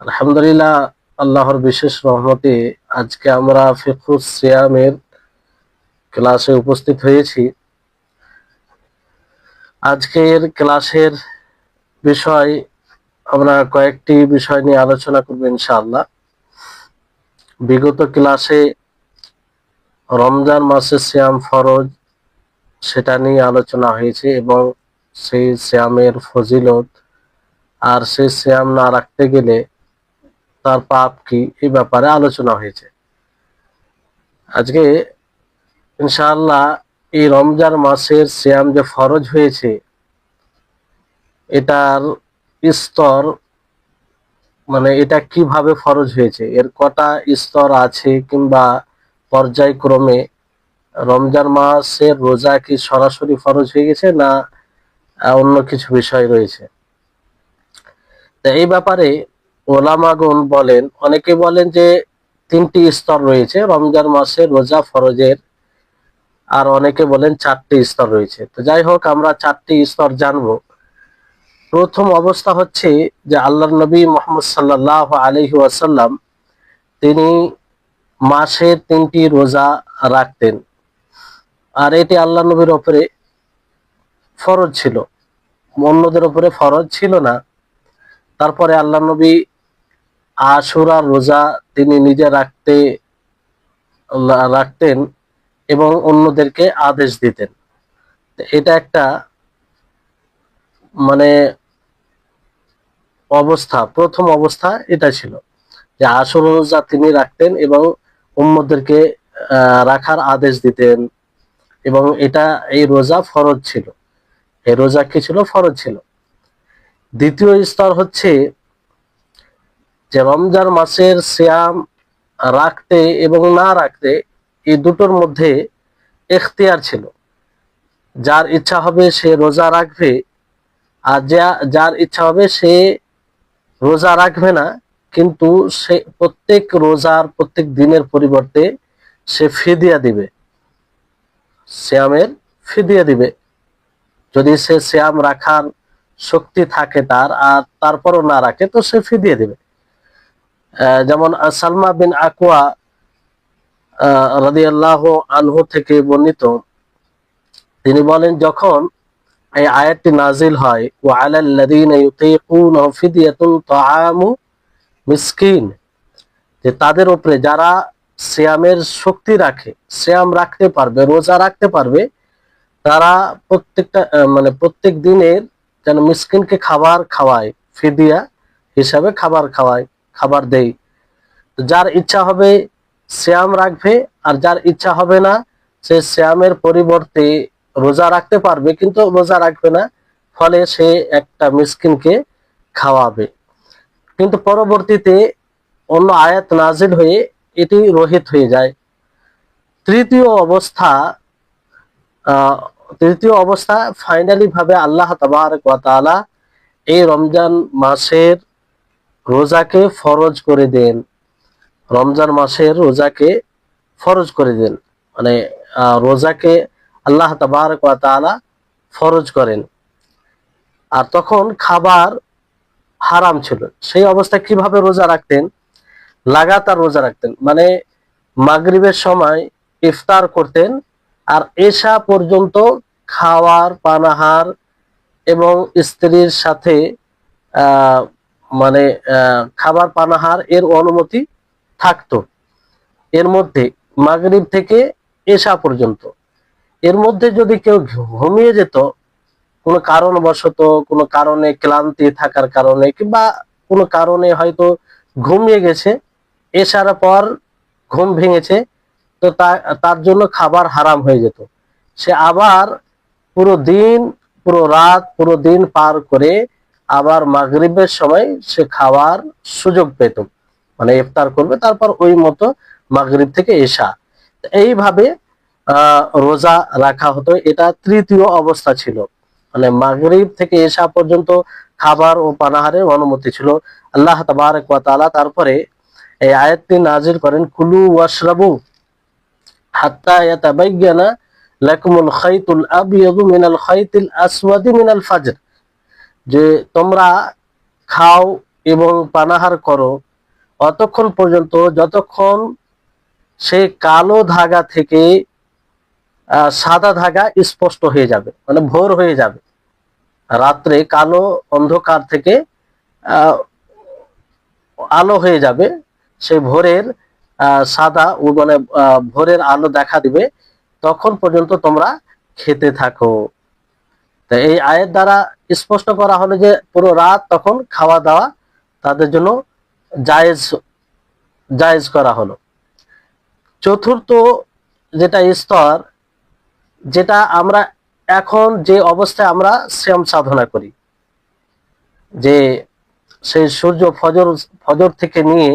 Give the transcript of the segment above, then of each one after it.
আলহামদুলিল্লাহ, আল্লাহর বিশেষ রহমতে আজকে আমরা ফিকহুস সিয়ামের ক্লাসে উপস্থিত হয়েছি। আজকের ক্লাসের বিষয় আমরা কয়েকটি বিষয় নিয়ে আলোচনা করব ইনশাআল্লাহ। বিগত ক্লাসে রমজান মাসের সিয়াম ফরজ সেটা নিয়ে আলোচনা হয়েছে এবং সেই সিয়ামের ফজিলত আর সেই সিয়াম না রাখতে গেলে তার পাপ কি এই ব্যাপারে আলোচনা হয়েছে। আজকে ইনশাআল্লাহ এই রমজান মাসের সিয়াম যে ফরজ হয়েছে এটার স্তর, মানে এটা কিভাবে ফরজ হয়েছে, এর কটা স্তর আছে, কিংবা পর্যায়ক্রমে রমজান মাসের রোজা কি সরাসরি ফরজ হয়ে গেছে না অন্য কিছু বিষয় রয়েছে। তো এই ব্যাপারে ওলামাগণ বলেন, অনেকে বলেন যে 3টি স্তর রয়েছে রমজান মাসের রোজা ফরজের, আর অনেকে বলেন 4টি স্তর রয়েছে। তো যাই হোক, আমরা 4টি স্তর জানবো। প্রথম অবস্থা হচ্ছে যে আল্লাহর নবী মুহাম্মদ সাল্লাল্লাহু আলাইহি ওয়াসাল্লাম তিনি মাসে 3টি রোজা রাখতেন, আর এটি আল্লাহর নবীর উপরে ফরজ ছিল, অন্যদের উপরে ফরজ ছিল না। তারপরে আল্লাহর নবী আশুরার রোজা তিনি নিজে রাখতেন এবং অন্যদেরকে আদেশ দিতেন। এটা একটা মানে অবস্থা, প্রথম অবস্থা এটা ছিল যে আশুরা রোজা তিনি রাখতেন এবং উম্মতদেরকে রাখার আদেশ দিতেন, এবং এটা এই রোজা ফরজ ছিল, এই রোজা কি ছিল? ফরজ ছিল। দ্বিতীয় স্তর হচ্ছে যে রমজান মাসের সিয়াম রাখতে এবং না রাখতে এই দুটোর মধ্যে ইখতিয়ার ছিল। যার ইচ্ছা হবে সে রোজা রাখবে, আর যার ইচ্ছা হবে সে রোজা রাখবে না, কিন্তু সে প্রত্যেক রোজার প্রত্যেক দিনের পরিবর্তে সে ফিদিয়া দিবে, সিয়ামের ফিদিয়া দিবে। যদি সে সিয়াম রাখার শক্তি থাকে তার, আর তারপরও না রাখে, তো সে ফিদিয়া দিবে। যেমন সালমা বিন আকওয়া রাদিয়াল্লাহু আনহু থেকে বর্ণিত, তিনি বলেন, যখন এই আয়াতটি নাজিল হয়, ওয়া আলাল্লাযীনা ইউতীকুনাহু ফিদিয়াতুন তাআমু মিসকিন, যে তাদের উপরে যারা সিয়ামের শক্তি রাখে, সিয়াম রাখতে পারবে, রোজা রাখতে পারবে, তারা প্রত্যেক দিনের যেন মিসকিনকে খাবার খাওয়ায়, ফিদিয়া হিসাবে খাবার দেয়। যার ইচ্ছা হবে সিয়াম রাখবে, আর যার ইচ্ছা হবে না সে সিয়ামের পরিবর্তে রোজা রাখতে পারবে কিন্তু রোজা রাখবে না, ফলে সে একটা মিসকিনকে খাওয়াবে। কিন্তু পরবর্তীতে অন্য আয়াত নাজিল হয়ে এটি রহিত হয়ে যায়। তৃতীয় অবস্থা ফাইনালি ভাবে আল্লাহ তাবারক ওয়া তাআলা এই রমজান মাসের রোজাকে ফরজ করে দেন, রমজান মাসের রোজাকে ফরজ করে দেন, মানে রোজাকে আল্লাহ তাবারক ওয়া তাআলা ফরজ করেন। আর তখন খাবার হারাম ছিল, সেই অবস্থায় কিভাবে রোজা রাখতেন? লাগাতার রোজা রাখতেন, মানে মাগরিবের সময় ইফতার করতেন, আর এশা পর্যন্ত খাওয়ার পানাহার এবং স্ত্রীর সাথে আহ মানে খাবার পানাহার এর অনুমতি থাকতো। এর মধ্যে মাগরিব থেকে এশা পর্যন্ত, এর মধ্যে যদি কেউ ঘুমিয়ে যেত কোনো কারণবশত, কোনো কারণে ক্লান্তি থাকার কারণে, কিংবা কোনো কারণে হয়তো ঘুমিয়ে গেছে, এশার পর ঘুম ভেঙেছে, তো তার জন্য খাবার হারাম হয়ে যেত। সে আবার পুরো দিন, পুরো রাত, পুরো দিন পার করে আবার মাগরিবের সময় সে খাওয়ার সুযোগ পেত, মানে ইফতার করবে, তারপর ওই মতো মাগরিব থেকে এশা, এইভাবে রোজা রাখা হতো। এটা তৃতীয় অবস্থা ছিল, মানে মাগরিব থেকে এশা পর্যন্ত খাবার ও পানাহারের অনুমতি ছিল। আল্লাহ তাবারক ওয়া তাআলা তারপরে এই আয়াতটি নাজিল করেন, কুলু ওয়াশরাবু হাত্তা ইয়াতাবায়্যানা লাকুমুল খাইতুল আবিয়াদু মিনাল খাইতিল আসওয়াদি মিনাল ফাজর, যে তোমরা খাও এবং পানাহার করো অতক্ষণ পর্যন্ত যতক্ষণ সেই কালো ধাগা থেকে সাদা ধাগা স্পষ্ট হয়ে যাবে, মানে ভোর হয়ে যাবে। রাত্রে কালো অন্ধকার থেকে আহ, আলো হয়ে যাবে, সেই ভোরের সাদা মানে ভোরের আলো দেখা দিবে, তখন পর্যন্ত তোমরা খেতে থাকো। তো এই আয়ের দ্বারা স্পষ্ট করা হলো যে পুরো রাত তখন খাওয়া দাওয়া তাদের জন্য জায়েজ জায়েজ করা হলো। চতুর্থ যেটা স্তর, যেটা আমরা এখন যে অবস্থায় আমরা শ্যাম সাধনা করি, যে সেই সূর্য ফজর ফজর থেকে নিয়ে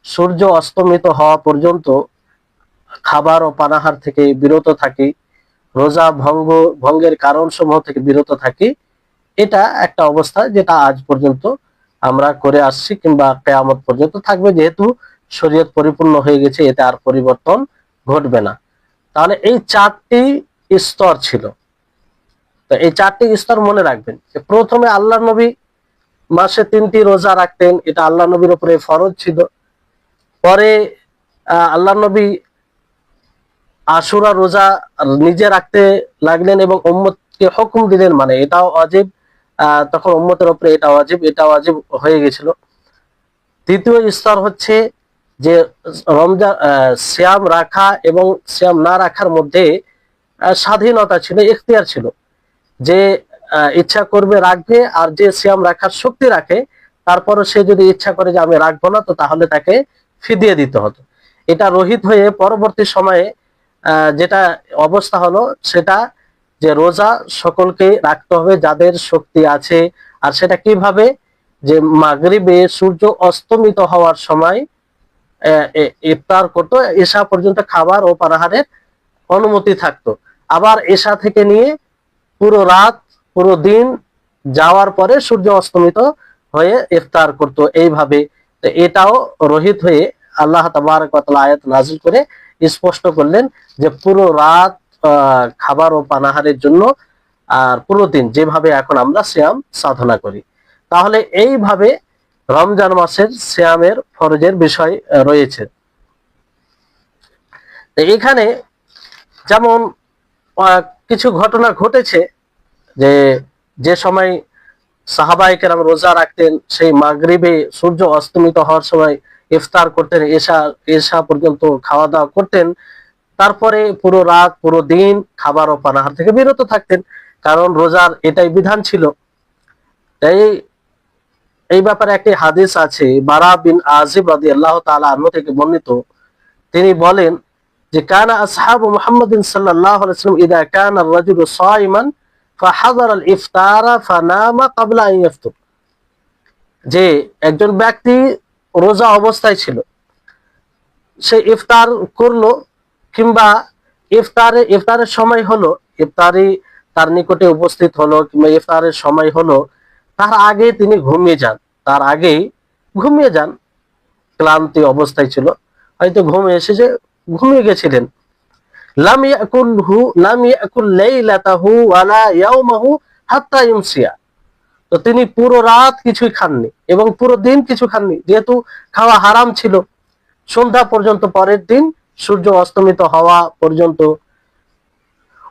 সূর্য অস্তমিত হওয়া পর্যন্ত খাবার ও পানাহার থেকে বিরত থাকি, রোজা ভঙ্গের কারণ সমূহ থেকে বিরত থাকি, এটা একটা অবস্থা যেটা আজ পর্যন্ত আমরা করে আসছি কিংবা কিয়ামত পর্যন্ত থাকবে, যেহেতু শরীয়ত পরিপূর্ণ হয়ে গেছে, এতে আর পরিবর্তন ঘটবে না। তাহলে এই চারটি স্তর ছিল। তো এই চারটি স্তর মনে রাখবেন যে প্রথমে আল্লাহ নবী মাসে 3টি রোজা রাখতেন, এটা আল্লাহ নবীর উপরে ফরজ ছিল। পরে আল্লাহ নবী আশুরা রোজা নিজে রাখতে লাগলেন এবং উম্মতকে হুকুম দিলেন, মানে এটাও ওয়াজিব, তখন উম্মতের উপরে এটা ওয়াজিব হয়ে গেছিল। তৃতীয় স্তর হচ্ছে যে রমজান সিয়াম রাখা এবং সিয়াম না রাখার মধ্যে স্বাধীনতা ছিল, ইখতিয়ার ছিল, যে ইচ্ছা করবে রাখবে, আর যে সিয়াম রাখার শক্তি রাখে তারপরও সে যদি ইচ্ছা করে যে আমি রাখবো না, তো তাহলে তাকে ফিদিয়ে দিতে হতো। এটা রহিত হয়ে পরবর্তী সময়ে যেটা অবস্থা হলো সেটা যে রোজা সকলকে রাখতে হবে যাদের শক্তি আছে। আর সেটা কিভাবে, যে মাগরিবে সূর্য অস্তমিত হওয়ার সময় ইফতার করতো, এশা পর্যন্ত খাবার ও পানাহারের অনুমতি থাকতো। আবার এশা থেকে নিয়ে পুরো রাত পুরো দিন যাওয়ার পরে সূর্য অস্তমিত হয়ে ইফতার করতো এইভাবে। এটাও রহিত হয়ে আল্লাহ তাবারক ওয়া তাআলা আয়াত নাযিল করে স্পষ্ট করলেন যে পুরো রাত খাবার ও পানাহারের জন্য, আর পুরো দিন যেভাবে এখন আমরা সিয়াম সাধনা করি। তাহলে এইভাবে রমজান মাসের সিয়ামের ফরজের বিষয় রয়েছে। এখানে যেমন কিছু ঘটনা ঘটেছে, যে যে সময় সাহাবায়ে কেরাম রোজা রাখতেন, সেই মাগরিবে সূর্য অস্তমিত হওয়ার সময় ইফতার করতেন, এশা পর্যন্ত খাওয়া দাওয়া করতেন, তারপরে পুরো রাত পুরো দিন খাবার ও পানাহার থেকে বিরত থাকতেন, কারণ রোজার এটাই বিধান ছিল। তাই এই ব্যাপারে একটি হাদিস আছে, বারা বিন আজিব রাদিয়াল্লাহু তাআলা আনহু থেকে বর্ণিত। তিনি বলেন যে কানা আসহাবু মুহাম্মাদিন সাল্লাল্লাহু আলাইহি ওয়াসাল্লাম ইযা কানা আর-রাজুলু সাইমান ফাহাদারা আল-ইফতারা ফানামা ক্বাবলা আন ইয়াফতুর, যে একজন ব্যক্তি রোজা অবস্থায় ছিল, সে ইফতার করলো কিংবা ইফতারের সময় হলো, ইফতারি তার নিকটে উপস্থিত হলো কিংবা ইফতারের সময় হলো, তার আগে তিনি ঘুমিয়ে যান, ক্লান্তি অবস্থায় ছিল, হয়তো ঘুমিয়ে গেছিলেন। লাম ইয়াকুল লাইলাতাহু ওয়ালা ইয়াওমাহু হাত্তা ইউমসিয়া, তো তিনি পুরো রাত কিছুই খাননি এবং পুরো দিন কিছু খাননি, যেহেতু খাওয়া হারাম ছিল, সন্ধ্যা পর্যন্ত, পরের দিন সূর্য অস্তমিত হওয়া পর্যন্ত।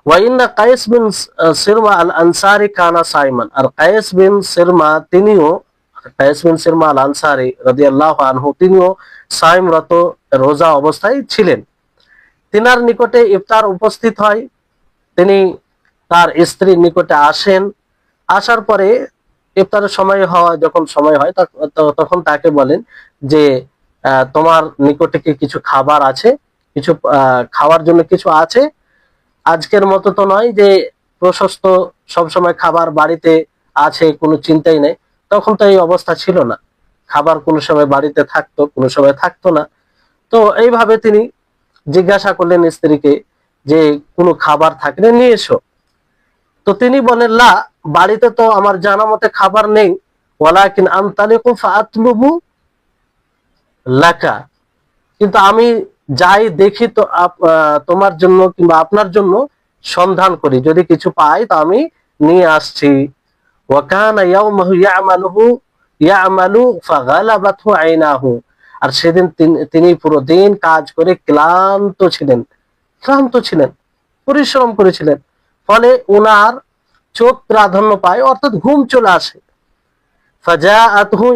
ওয়াইন্না কায়েস বিন সিরমা আল আনসারি কানা সাইমান, আর কায়েস বিন সিরমা আল আনসারি রাদিয়াল্লাহু আনহু তিনিও সাইমরত, রোজা অবস্থায় ছিলেন। তিনার নিকটে ইফতার উপস্থিত হয়, তিনি তার স্ত্রীর নিকটে আসেন, আসার পরে ইফতারের যখন সময় হয় তখন তাকে বলেন যে তোমার নিকটে কি কিছু খাবার আছে, কিছু খাওয়ার জন্য কিছু আছে, আজকের মতো তো নয় যে প্রশস্ত সবসময় খাবার বাড়িতে আছে, কোনো চিন্তাই নেই। তখন তো এই অবস্থা ছিল না, খাবার কোনো সময় বাড়িতে থাকতো, কোনো সময় থাকতো না। তো এইভাবে তিনি জিজ্ঞাসা করলেন স্ত্রীকে যে কোনো খাবার থাকলে নিয়ে এসো। তো তিনি বলেন লা, বাড়িতে তো আমার জানা মতে খাবার নেই, ওয়ালাকিন আনতালিকু ফাআতলুবু লাকা, কিন্তু আমি যাই দেখি তো তোমার জন্য কিংবা আপনার জন্য সন্ধান করি, যদি কিছু পাই তো আমি নিয়ে আসছি। ওয়া কানা ইয়াউমাহু ইয়ামালুহু ইয়ামালু ফাগালাবাতহু আইনাহু, আর সেদিন তিনি পুরো দিন কাজ করে ক্লান্ত ছিলেন, পরিশ্রম করেছিলেন, ফলে উনার চোখ প্রাধান্য পায়, অর্থাৎ ঘুম চলে আসে। ফাজাআতহু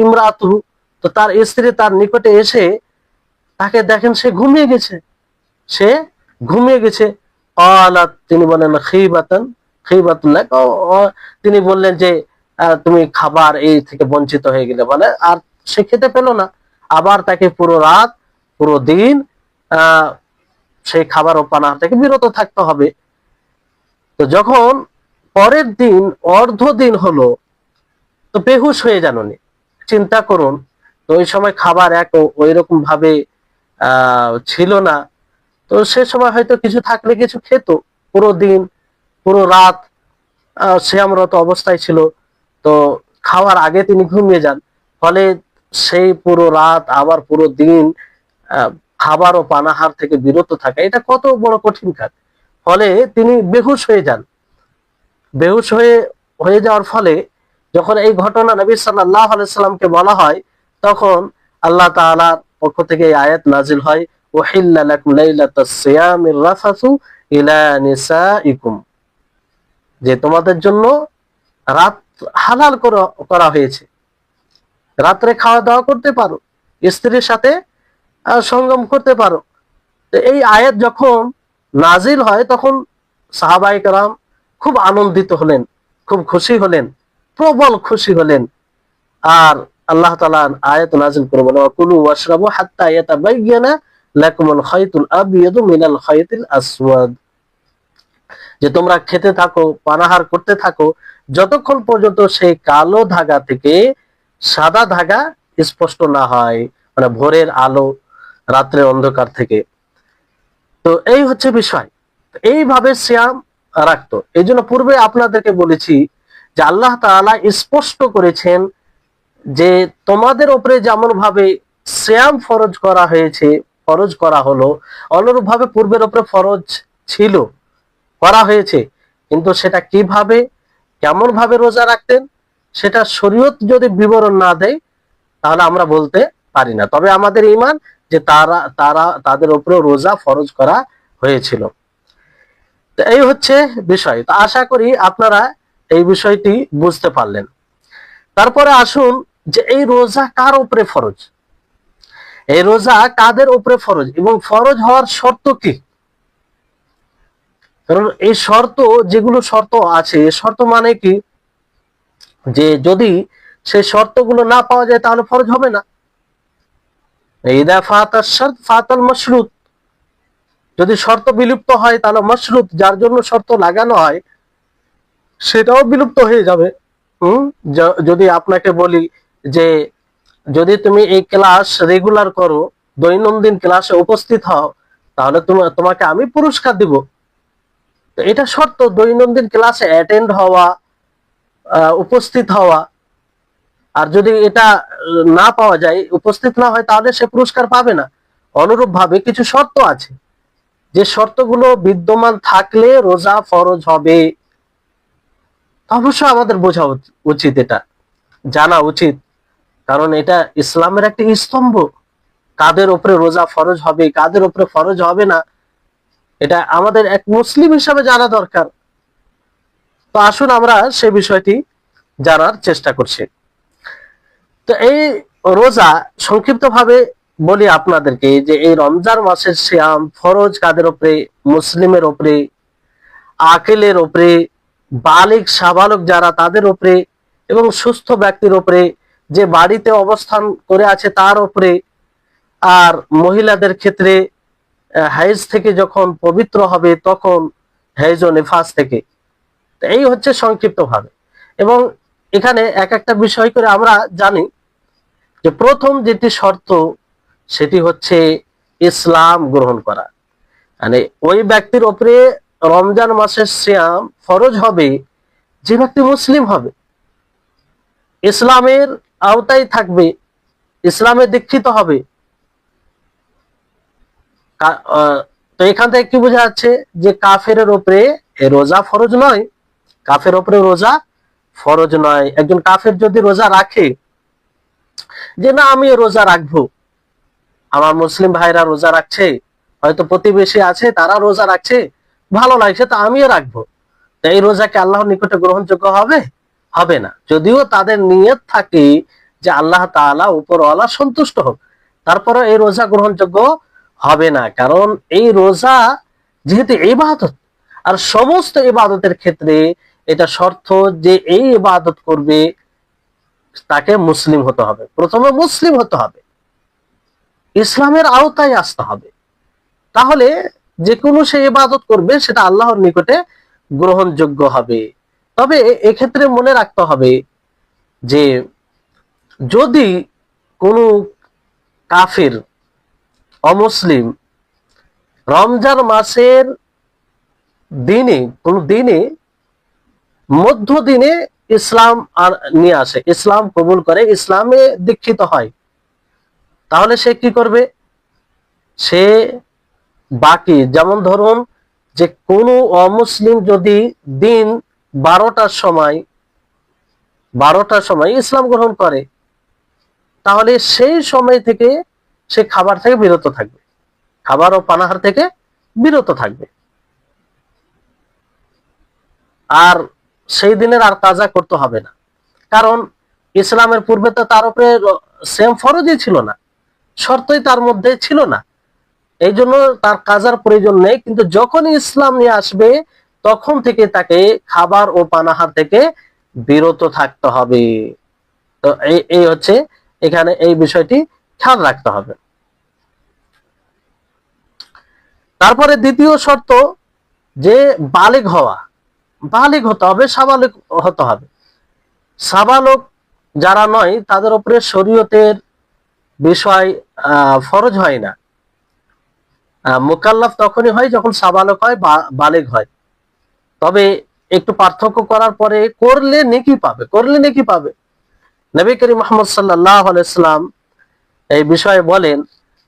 ইমরাআতুহু, তো তার স্ত্রী তার নিকটে এসে তাকে দেখেন সে ঘুমিয়ে গেছে। ক্বালাত, তিনি বলেন খিবাতুল্লাহ, তিনি বললেন যে তুমি খাবার এই থেকে বঞ্চিত হয়ে গেলে, বলে আর সে খেতে পেল না। আবার তাকে পুরো রাত পুরো দিন আহ সেই খাবার ও পানাহার থেকে বিরত থাকতে হবে। তো যখন পরের দিন অর্ধ দিন হলো, তো বেহুশ হয়ে যান উনি। চিন্তা করুন, তো ওই সময় খাবার ওই রকম ভাবে ছিল না। তো সে সময় হয়তো কিছু থাকলে কিছু খেত। পুরো দিন পুরো রাত সিয়ামরত অবস্থায় ছিল, তো খাওয়ার আগে তিনি ঘুমিয়ে যান। ফলে সেই পুরো রাত আবার পুরো দিন আহ, খাবার ও পানাহার থেকে বিরত থাকা, এটা কত বড় কঠিন কাজ। ফলে তিনি বেহুশ হয়ে যাওয়ার ফলে যখন এই ঘটনা নবী সাল্লাল্লাহু আলাইহি সাল্লামকে বলা হয়, তখন আল্লাহ তাআলার পক্ষ থেকে এই আয়াত নাজিল হয়, উহিল্লা লাকুম লাইলাতাস সিয়ামির রাফাসু ইলা নিসাইকুম, যে তোমাদের জন্য রাত হালাল করা হয়েছে, রাত্রে খাওয়া দাওয়া করতে পারো, স্ত্রীর সাথে সঙ্গম করতে পারো। তো এই আয়াত যখন নাজিল হয়, তখন সাহাবায়ে কেরাম খুব আনন্দিত হলেন, খুব খুশি হলেন, প্রবল খুশি হলেন। আর আল্লাহ তাআলা আয়াত নাজিল করে বলেন, কুলু ওয়াশরাবু হাত্তা ইয়াতাবায়্যানা লাকুমুল খায়তুল আবিয়াদু মিনাল খায়তিল আসওয়াদ, যে তোমরা খেতে থাকো, পানাহার করতে থাকো, যতক্ষণ পর্যন্ত সেই কালো ধাগা থেকে সাদা ধাগা স্পষ্ট না হয়, মানে ভোরের আলো রাত্রের অন্ধকার থেকে। তো এই হচ্ছে বিষয়, এইভাবে সিয়াম রাখতো। এই জন্য পূর্বে আপনাদেরকে বলেছি যে আল্লাহ তাআলা স্পষ্ট করেছেন যে তোমাদের উপরে যেমন ভাবে সিয়াম ফরজ করা হলো, অনুরূপ ভাবে পূর্বের উপরে ফরজ ছিল, করা হয়েছে, কিন্তু সেটা কিভাবে কেমন ভাবে রোজা রাখতেন সেটা শরীয়ত যদি বিবরণ না দেয় তাহলে আমরা বলতে পারি না। তবে আমাদের ঈমান যে তাদের উপরে রোজা ফরজ করা হয়েছিল। তো এই হচ্ছে বিষয়। তো আশা করি আপনারা এই বিষয়টি বুঝতে পারলেন। তারপরে আসুন যে এই রোজা কার উপরে ফরজ, এই রোজা কাদের উপরে ফরজ এবং ফরজ হওয়ার শর্ত কি। কারণ এই যেগুলো শর্ত আছে, শর্ত মানে কি, যে যদি সেই শর্তগুলো না পাওয়া যায় তাহলে ফরজ হবে না। ইদা ফাতাশ শারত ফাতাল মাশরুত, যদি শর্ত বিলুপ্ত হয় তাহলে মাশরুত, যার জন্য শর্ত লাগানো হয়, সেটাও বিলুপ্ত হয়ে যাবে। যদি আপনাকে বলি যে যদি তুমি এই ক্লাস রেগুলার করো, দৈনন্দিন ক্লাসে উপস্থিত হও, তাহলে তোমাকে আমি পুরস্কার দিব। তো এটা শর্ত, দৈনন্দিন ক্লাসে অ্যাটেন্ড হওয়া, উপস্থিত হওয়া। আর যদি এটা না পাওয়া যায়, উপস্থিত না হয়, তাহলে সে পুরস্কার পাবে না। অনুরূপ ভাবে কিছু শর্ত আছে, যে শর্তগুলো বিদ্যমান থাকলে রোজা ফরজ হবে। অবশ্যই আমাদের বোঝা উচিত, এটা জানা উচিত, কারণ এটা ইসলামের একটি স্তম্ভ। কাদের উপরে রোজা ফরজ হবে, কাদের উপরে ফরজ হবে না, এটা আমাদের এক মুসলিম হিসাবে জানা দরকার। তো আসুন আমরা সে বিষয়টি জানার চেষ্টা করছি। তো এই রোজা সংক্ষিপ্ত ভাবে বলি আপনাদেরকে, যে এই রমজান মাসের সিয়াম ফরজ কাদের উপরে, মুসলিমের উপরে, আকিলের উপরে, বালিগ সাবালক যারা তাদের উপরে, এবং সুস্থ ব্যক্তির উপরে, যে বাড়িতে অবস্থান করে আছে তার উপরে, আর মহিলাদের ক্ষেত্রে হাইজ থেকে যখন পবিত্র হবে তখন, হাইজ ও নিফাস থেকে। এই হচ্ছে সংক্ষিপ্ত ভাবে। এবং এখানে এক একটা বিষয় করে আমরা জানি যে প্রথম যেটি শর্ত সেটি হচ্ছে ইসলাম গ্রহণ করা। মানে ওই ব্যক্তির উপরে রমজান মাসের সিয়াম ফরজ হবে যে ব্যক্তি মুসলিম হবে, ইসলামের আওতায় থাকবে, ইসলামে দীক্ষিত হবে। তো এখান থেকে কি বোঝা যাচ্ছে যে কাফেরের উপরে রোজা ফরজ নয়, কাফের উপরে রোজা ফরজ নয়। একজন কাফের যদি রোজা রাখে যে না আমি রোজা রাখবো, আমার মুসলিম ভাইরা রোজা রাখছে, হয়তো প্রতিবেশী আছে তারা রোজা রাখছে, ভালো লাগছে তো আমিও রাখবো, তো এই রোজাকে আল্লাহর নিকটে গ্রহণযোগ্য হবে? হবে না। যদিও তাদের নিয়ত থাকে যে আল্লাহ তাআলা উপরওয়ালা সন্তুষ্ট হোক, তারপরে এই রোজা গ্রহণযোগ্য হবে না। কারণ এই রোজা যেহেতু ইবাদত, আর সমস্ত ইবাদতের ক্ষেত্রে এটা শর্ত যে এই ইবাদত করবে তাকে মুসলিম হতে হবে, প্রথমে মুসলিম হতে হবে, ইসলামের আওতায় আসতে হবে, তাহলে যে কোনো সে ইবাদত করবে সেটা আল্লাহর নিকটে গ্রহণযোগ্য হবে। তবে এক্ষেত্রে মনে রাখতে হবে যে যদি কোনো কাফির অমুসলিম রমজান মাসের দিনে, কোন দিনে মধ্য দিনে ইসলাম আর নিয়ে আসে, ইসলাম কবুল করে, ইসলামে দীক্ষিত হয়, তাহলে সে কি করবে? সে বাকি, যেমন ধরুন যে কোনো অমুসলিম যদি দিন 12টার সময় ইসলাম গ্রহণ করে, তাহলে সেই সময় থেকে সে খাবার থেকে বিরত থাকবে, খাবার ও পানাহার থেকে বিরত থাকবে, আর সেই দিনের আর কাজা করতে হবে না। কারণ ইসলামের পূর্বে তো তার উপরে সেম ফরজই ছিল না, শর্তই তার মধ্যে ছিল না, এই জন্য তার কাজার প্রয়োজন নেই। কিন্তু যখন ইসলাম নিয়ে আসবে তখন থেকে তাকে খাবার ও পানাহার থেকে বিরত থাকতে হবে। তো এই হচ্ছে এখানে এই বিষয়টি খেয়াল রাখতে হবে। তারপরে দ্বিতীয় শর্ত যে বালিগ হওয়া, বালিগ হতে হবে, সাবালক হতে হবে। সাবালক যারা নয় তাদের উপরে শরীয়তের বিষয় ফরজ হয় না, মুকাল্লাফ তখনই হয় যখন সাবালক হয়, বালিগ হয়। তবে একটু পার্থক্য করার পরে করলে নেকি পাবে, করলে নেকি পাবে। নবী করিম মুহাম্মদ সাল্লাল্লাহু আলাইহি সাল্লাম এই বিষয়ে বলেন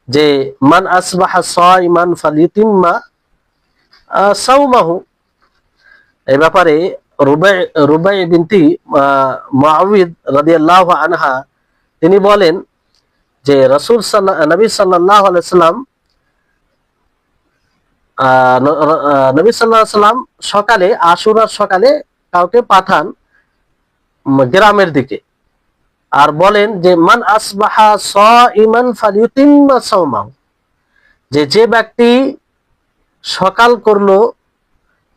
যে মান আসবাহা সাইমান ফালিতিম্মা সাওমাহু। এই ব্যাপারে রুবাই বিনতি মুআউযিদ রাদিয়াল্লাহু আনহা তিনি বলেন যে নবী সাল্লাল্লাহু আলাইহি সাল্লাম নবী সাল্লাল্লাহু আলাইহি সাল্লাম সকালে, আশুরার সকালে কাউকে পাঠান গ্রামের দিকে, আর বলেন যে মান আসবাহা সাইমান ফালিতিম্মা সাওমাহু, যে ব্যক্তি সকাল করলো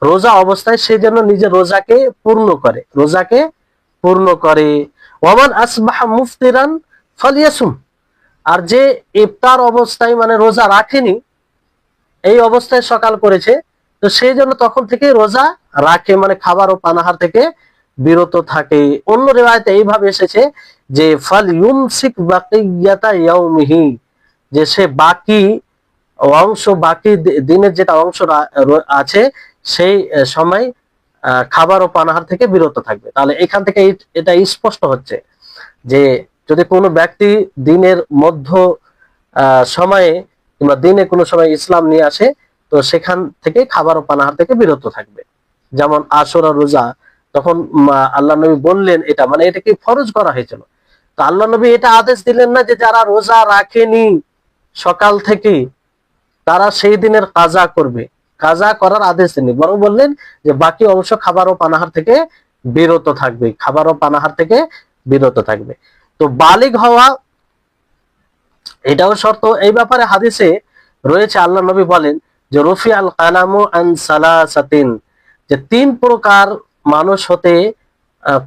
রোজা অবস্থায় সে যেন নিজের রোজাকে পূর্ণ করে, রোজাকে পূর্ণ করে। ওয়ামান আসবাহা মুফতিরান ফালিয়াসুম, আর যে ইফতার অবস্থায় মানে রোজা রাখেনি, এই অবস্থায় সকাল করেছে, তো সেই জন্য তখন থেকে রোজা রাখে, মানে খাবার ও পানাহার থেকে বিরত থাকে। অন্য রিওয়ায়াতে এইভাবে এসেছে যে ফাল ইউমসিক বাকিয়াতা ইয়াউমিহি, যে সে বাকি অংশ, বাকি দিনের যেটা অংশ আছে সেই সময় খাবার ও পানাহার থেকে বিরত থাকবে। তাহলে এখান থেকে এটা স্পষ্ট হচ্ছে যে যদি কোনো ব্যক্তি দিনের মধ্য সময়ে কিংবা দিনে কোনো সময় ইসলাম নিয়ে আসে, তো সেখান থেকে খাবার ও পানাহার থেকে বিরত থাকবে। যেমন আশুরা রোজা, তখন আল্লাহ নবী বললেন এটা, মানে এটাকে ফরজ করা হয়েছিল, তো আল্লাহ নবী এটা আদেশ দিলেন না যে যারা রোজা রাখেনি সকাল থেকে তারা সেই দিনের কাজা করবে, কাজা করার আদেশ দেননি, বরং বললেন যে বাকি অংশ খাবার ও পানাহার থেকে বিরত থাকবে, খাবার ও পানাহার থেকে বিরত থাকবে। তো বালিগ হওয়া এটাও শর্ত। এই ব্যাপারে হাদিসে রয়েছে, আল্লাহ নবী বলেন যে রফি আল কালামু আন সালাসাতিন, যে 3 প্রকার মানুষ হতে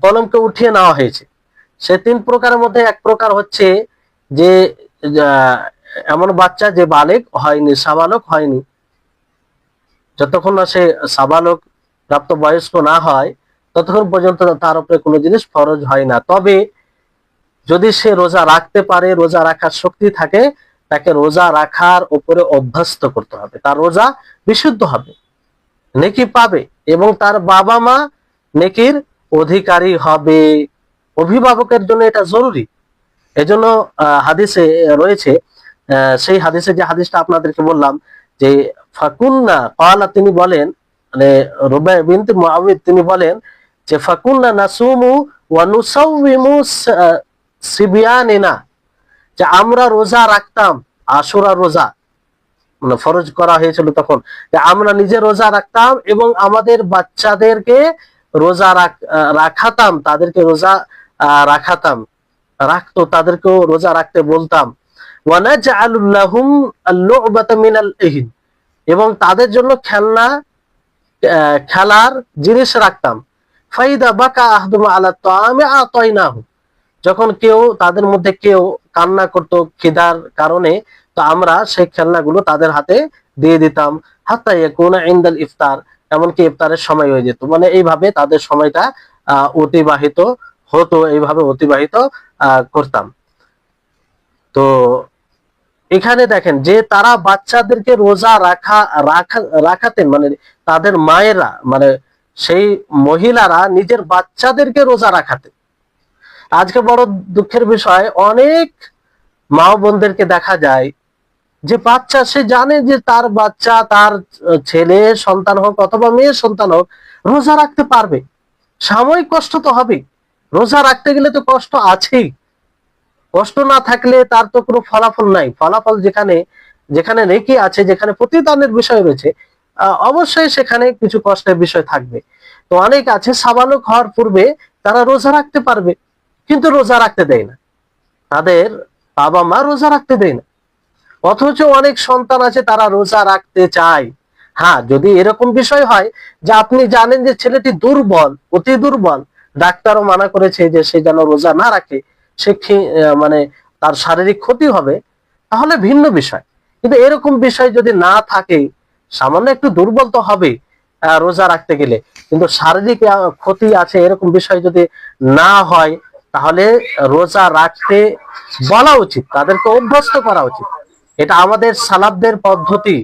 কলমকে উঠিয়ে নেওয়া হয়েছে। সে 3 প্রকারের মধ্যে এক প্রকার হচ্ছে যে এমন বাচ্চা যে বালিগ হয়নি, সাবালক হয়নি, যতক্ষণ না সে সাবালক প্রাপ্তবয়স্ক না হয় ততক্ষণ পর্যন্ত তার উপরে কোনো জিনিস ফরজ হয় না। তবে যদি সে রোজা রাখতে পারে, রোজা রাখার শক্তি থাকে, তাকে রোজা রাখার উপরে অভ্যস্ত করতে হবে, তার রোজা বিশুদ্ধ হবে, নেকি পাবে, এবং তার বাবা মা নেকির অধিকারী হবে। অভিভাবকের জন্য এটা জরুরি। এজন্য হাদিসে রয়েছে, সেই হাদিসে যে হাদিসটা আপনাদেরকে বললাম যে ফাকুন্না ক্বালা, তিনি বলেন, মানে রুবাই বিনতে মুআউযিদ তিনি বলেন যে ফাকুন্না নাসুমু ওয়া নুসাউবিমু সিবিয়ানিনা, যে আমরা রোজা রাখতাম, আশুরা রোজা মানে ফরজ করা হয়েছিল তখন, যে আমরা নিজে রোজা রাখতাম এবং আমাদের বাচ্চাদেরকে রোজা রাখাতাম, তাদেরকে রোজা রাখাতাম, রাখতো, তাদেরকেও রোজা রাখতে বলতাম। ওয়ানাজআলু লাহুম আল-লু'বাতা মিনাল ইহিন, এবং তাদের জন্য খেলার জিনিস রাখতাম। ফাইদা বাকা আহদুম আলা তাআমি আতাইনাহু, যখন কেউ তাদের মধ্যে কেউ কান্না করতো খিদার কারণে, তো আমরা সেই খেলনাগুলো তাদের হাতে দিয়ে দিতাম। হাত্তা ইয়াকুনা ইনদাল ইফতার, এমনকি ইফতারের সময় হয়ে যেত। মানে এইভাবে তাদের সময়টা অতিবাহিত হতো, এইভাবে অতিবাহিত করতাম। তো এখানে দেখেন যে তারা বাচ্চাদেরকে রোজা রাখাতেন, মানে তাদের মায়েরা, মানে সেই মহিলারা নিজের বাচ্চাদেরকে রোজা রাখাতেন। আজকে বড় দুঃখের বিষয়, অনেক মা বোনদেরকে দেখা যায় যে বাচ্চা, সে জানে যে তার বাচ্চা, তার ছেলে সন্তান হোক অথবা মেয়ে সন্তান হোক, রোজা রাখতে পারবে, সাময়িক কষ্ট তো হবে, রোজা রাখতে গেলে তো কষ্ট আছেই, কষ্ট না থাকলে তার তো কোনো ফলাফল নাই। ফলাফল যেখানে যেখানে নেকি আছে, যেখানে প্রতিদানের বিষয় রয়েছে, অবশ্যই সেখানে কিছু কষ্টের বিষয় থাকবে। তো অনেক আছে সাবালক হওয়ার পূর্বে তারা রোজা রাখতে পারবে, কিন্তু রোজা রাখতে দেয় না, তাদের বাবা মা রোজা রাখতে দেয় না। অথচ অনেক সন্তান আছে তারা রোজা রাখতে চায়। হ্যাঁ, যদি এরকম বিষয় হয় যে আপনি জানেন যে ছেলেটি দুর্বল, অতি দুর্বল, ডাক্তারও মানা করেছে যে সে যেন রোজা না রাখে, সে মানে তার শারীরিক ক্ষতি হবে, তাহলে ভিন্ন বিষয়। কিন্তু এরকম বিষয় যদি না থাকে, সামান্য একটু দুর্বল তো হবে রোজা রাখতে গেলে, কিন্তু শারীরিক ক্ষতি আছে, এরকম বিষয় যদি না হয়, তাহলে রোজা রাখতে বলা উচিত, তাদেরকে অভ্যস্ত করা উচিত। এটা আমাদের সালাফদের পদ্ধতি,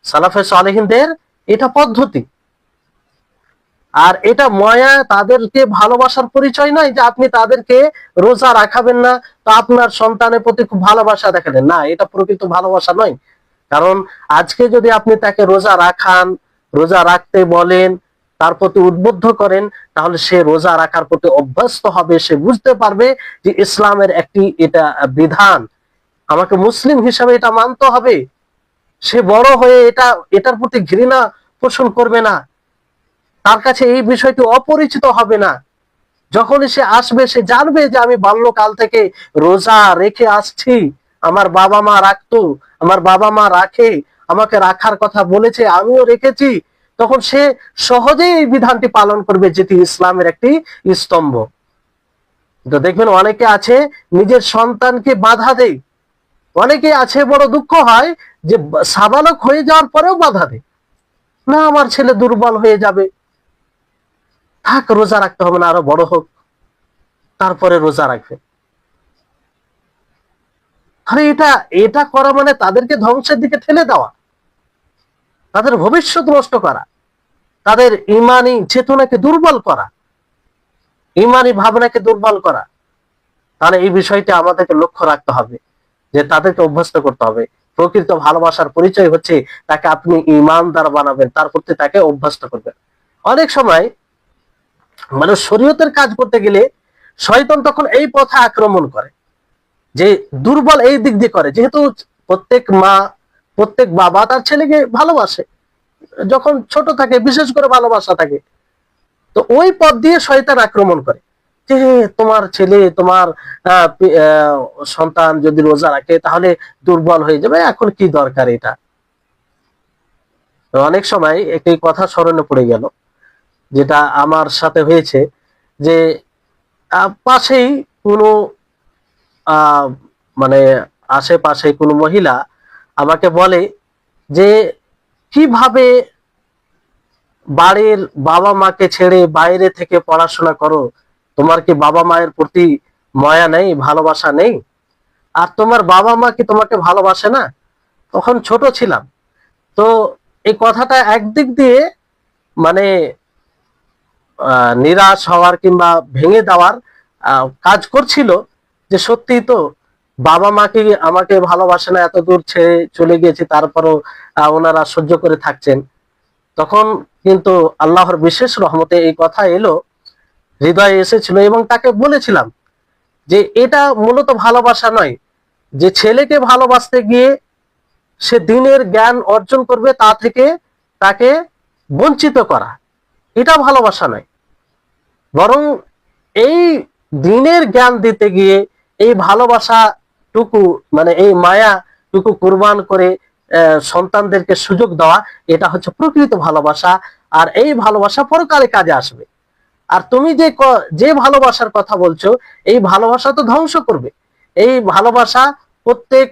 সালাফে সালেহিনদের এটা পদ্ধতি। আর এটা মায়া, তাদেরকে ভালোবাসার পরিচয় নয় যে আপনি তাদেরকে রোজা রাখাবেন না, তো আপনার সন্তানের প্রতি খুব ভালোবাসা দেখালেন না, এটা প্রকৃত ভালোবাসা নয়। কারণ আজকে যদি আপনি তাকে রোজা রাখান, রোজা রাখতে বলেন, তার প্রতি উদ্বুদ্ধ করেন, তাহলে সে রোজা রাখার প্রতি অভ্যস্ত হবে, সে বুঝতে পারবে যে ইসলামের একটি এটা বিধান, আমাকে মুসলিম হিসাবে এটা মানতে হবে। সে বড় হয়ে এটার প্রতি ঘৃণা পোষণ করবে না, তার কাছে এই বিষয়টি অপরিচিত হবে না। যখনই সে আসবে, সে জানবে যে আমি বাল্যকাল থেকে রোজা রেখে আসছি, আমার বাবা মা রাখতো, আমার বাবা মা রাখে, আমাকে রাখার কথা বলেছে, আমিও রেখেছি। তখন সে সহজেই এই বিধানটি পালন করবে, যেটি ইসলামের একটি স্তম্ভ। তো দেখবেন অনেকে আছে নিজের সন্তানকে বাধা দেয়, অনেকে আছে বড় দুঃখ হয় যে সাবালক হয়ে যাওয়ার পরেও বাধা দেয়, না আমার ছেলে দুর্বল হয়ে যাবে, থাক রোজা রাখতে হবে না, আরো বড় হোক তারপরে রোজা রাখবে। আরে এটা এটা করা মানে তাদেরকে ধ্বংসের দিকে ঠেলে দেওয়া, তাদের ভবিষ্যৎ নষ্ট করা, তাদের ইমানি চেতনাকে দুর্বল করা, ইমানি ভাবনাকে দুর্বল করা। তাহলে এই বিষয়টি আমাদেরকে লক্ষ্য রাখতে হবে, যে তাদেরকে অভ্যস্ত করতে হবে। প্রকৃত ভালোবাসার পরিচয় হচ্ছে তাকে আপনি ইমানদার বানাবেন, তার প্রতি তাকে অভ্যস্ত করবেন। অনেক সময় মানে শরীয়তের কাজ করতে গেলে শয়তান তখন এই পথে আক্রমণ করে, যে দুর্বল এই দিক দিয়ে করে, যেহেতু প্রত্যেক মা, প্রত্যেক বাবা তার ছেলেকে ভালোবাসে, যখন ছোট থাকে বিশেষ করে ভালোবাসা থাকে, তো ওই পথ দিয়ে শয়তান আক্রমণ করে যে তোমার ছেলে, তোমার সন্তান যদি রোজা রাখে তাহলে দুর্বল হয়ে যাবে, এখন কি দরকার এটা। অনেক সময় একটি কথা স্মরণে পড়ে গেল, যেটা আমার সাথে হয়েছে, যে পাশেই কোনো মানে আশেপাশে কোনো মহিলা আমাকে বলে যে কিভাবে বাড়ির বাবা মাকে ছেড়ে বাইরে থেকে পড়াশোনা করো, তোমার কি বাবা মায়ের প্রতি মায়া নেই, ভালোবাসা নেই? আর তোমার বাবা মা কি তোমাকে ভালোবাসে না? তখন ছোট ছিলাম, তো এই কথাটা একদিক দিয়ে মানে নিরাশ হওয়ার কিংবা ভেঙে দেওয়ার কাজ করছিল, যে সত্যি তো বাবা মা কি আমাকে ভালোবাসে না, এত দূর ছেড়ে চলে গিয়েছি, তারপরও ওনারা সহ্য করে থাকছেন। তখন কিন্তু আল্লাহর বিশেষ রহমতে এই কথা এলো হৃদয়ে এসেছিল এবং তাকে বলেছিলাম যে এটা মূলত ভালোবাসা নয়, যে ছেলেকে ভালোবাসতে গিয়ে সে দিনের জ্ঞান অর্জন করবে তা থেকে তাকে বঞ্চিত করা, এটা ভালোবাসা নয়। বরং এই দিনের জ্ঞান দিতে গিয়ে এই ভালোবাসা টুকু, মানে এই মায়া টুকু কুরবান করে সন্তানদেরকে সুযোগ দেওয়া, এটা হচ্ছে প্রকৃত ভালোবাসা। আর এই ভালোবাসা পরকালে কাজে আসবে। আর তুমি যে ভালোবাসার কথা বলছো, এই ভালোবাসা তো ধ্বংস করবে। এই ভালোবাসা প্রত্যেক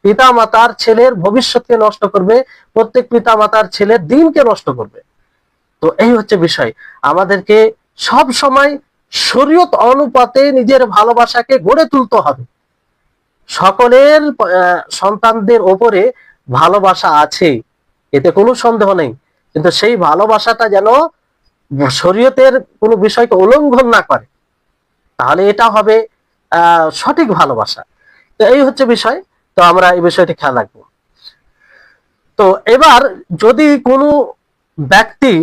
পিতা মাতার ছেলের ভবিষ্যৎকে নষ্ট করবে, প্রত্যেক পিতা মাতার ছেলের দিনকে নষ্ট করবে। তো এই হচ্ছে বিষয়, আমাদেরকে সব সময় শরীয়ত অনুপাতে নিজের ভালোবাসাকে গড়ে তুলতে হবে। সকলের সন্তানদের ওপরে ভালোবাসা আছে, এতে কোনো সন্দেহ নেই, কিন্তু সেই ভালোবাসাটা যেন শরীয়তের কোনো বিষয়কে উল্লঙ্ঘন না করে, তাহলে এটা হবে সঠিক ভালোবাসা। তো এই হচ্ছে বিষয়। তো আমরা এই বিষয়টি খেয়াল রাখবো। তো এবার যদি কোনো ব্যক্তি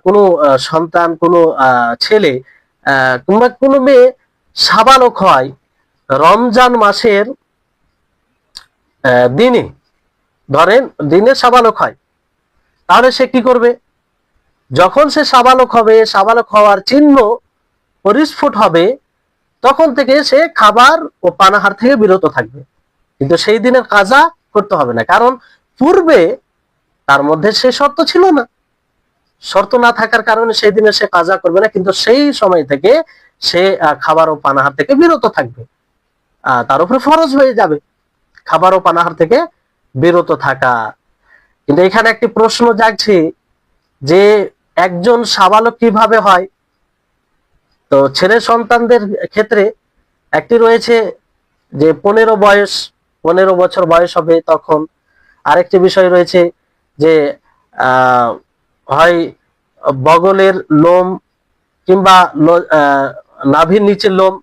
কোনো সন্তান, কোনো ছেলে কিংবা কোনো মেয়ে সাবালক হয় রমজান মাসের দিনে, ধরেন দিনে সাবালক হয়, তাহলে সে কি করবে? যখন সে সাবালক হবে, সাবালক হওয়ার চিহ্ন পরিস্ফুট হবে, তখন থেকে সে খাবার ও পানাহার থেকে বিরত থাকবে। কিন্তু সেই দিনের কাজা করতে হবে না, কারণ পূর্বে তার মধ্যে সে শর্ত ছিল না। শর্ত না থাকার কারণে সেই দিনে সে কাজা করবে না, কিন্তু সেই সময় থেকে সে খাবার ও পানাহার থেকে বিরত থাকবে। তার উপরে ফরজ হয়ে যাবে খাবার ও পানাহার থেকে বিরত থাকা। কিন্তু এখানে একটি প্রশ্ন জাগছে যে একজন সাবালক কিভাবে হয়? তো ছেলে সন্তানদের ক্ষেত্রে একটি রয়েছে যে 15 বছর বয়স হবে তখন। আরেকটি বিষয় রয়েছে যে হয় বগলের লোম কিংবা নাভির নিচের লোম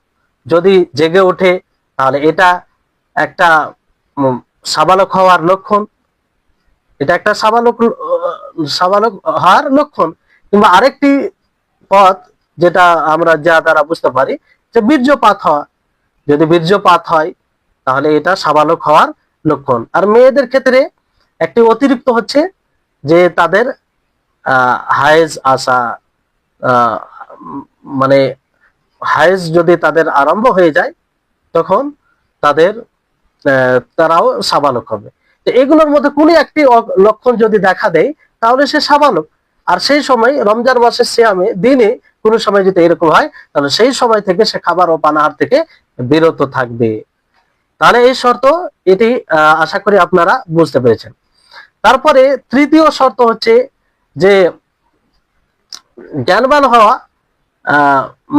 যদি জেগে ওঠে, তাহলে এটা একটা সাবালক হওয়ার লক্ষণ, এটা একটা সাবালক হওয়ার লক্ষণ। কিংবা আরেকটি পথ যেটা আমরা যা দ্বারা বুঝতে পারি যে বীর্যপাত হওয়া, যদি বীর্যপাত হয় তাহলে এটা সাবালক হওয়ার লক্ষণ। আর মেয়েদের ক্ষেত্রে একটি অতিরিক্ত হচ্ছে যে তাদের হায়েজ আসা, মানে হায়েজ যদি তাদের আরম্ভ হয়ে যায় তখন তারাও সাবালক হবে। তো এগুলোর মধ্যে কোনো একটি লক্ষণ যদি দেখা দেয় তাহলে সে সাবালক। আর সেই সময় রমজান মাসের সিয়ামে দিনে কোনো সময় যদি এরকম হয়, তাহলে সেই সময় থেকে সে খাবার ও পানাহার থেকে বিরত থাকবে। তাহলে এই শর্ত এটি আশা করি আপনারা বুঝতে পেরেছেন। তারপরে তৃতীয় শর্ত হচ্ছে যে জ্ঞানবান হওয়া,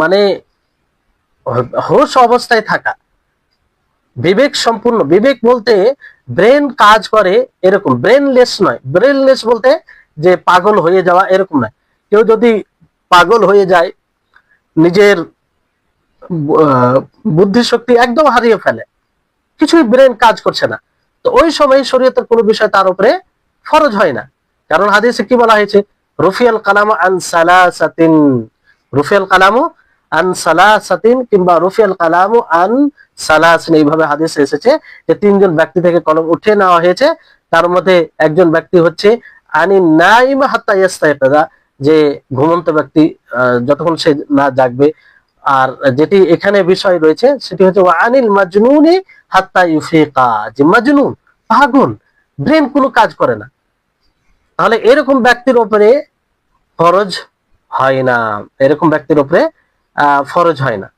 মানে হোশ অবস্থায় থাকা, বিবেক সম্পূর্ণ। বিবেক বলতে ব্রেন কাজ করে এরকম, ব্রেনলেস নয়। ব্রেনলেস বলতে যে পাগল হয়ে যাওয়া এরকম নয়। কেউ যদি পাগল হয়ে যায়, নিজের বুদ্ধি শক্তি একদম হারিয়ে ফেলে, কিছুই ব্রেন কাজ করছে না, তো ওই সময় শরীয়তের কোনো বিষয় তার উপরে ফরজ হয় না। কারণ হাদিসে কি বলা হয়েছে? রুফিয়াল কালাম আন সালাসাতিন, রুফিয়াল কালামু আন সালাসাতিন কিংবা রুফিয়াল কালামু আন সালাসিন, এইভাবে হাদিসে এসেছে যে তিনজন ব্যক্তি থেকে কলম উঠিয়ে নেওয়া হয়েছে। তার মধ্যে একজন ব্যক্তি হচ্ছে আনি নাইম হাত্তা ইয়াস্তাইকিযা, যে ঘুমন্ত ব্যক্তি যতক্ষণ সে না জাগবে। আর যেটি এখানে বিষয় রয়েছে সেটি হচ্ছে আনিল মাজনুনি হাত্তা ইউফিকা, যে মাজনুন পাগল, ব্রেন কোনো কাজ করে না, তাহলে এরকম ব্যক্তির উপরে ফরজ হয় না, এরকম ব্যক্তির উপরে ফরজ হয় না।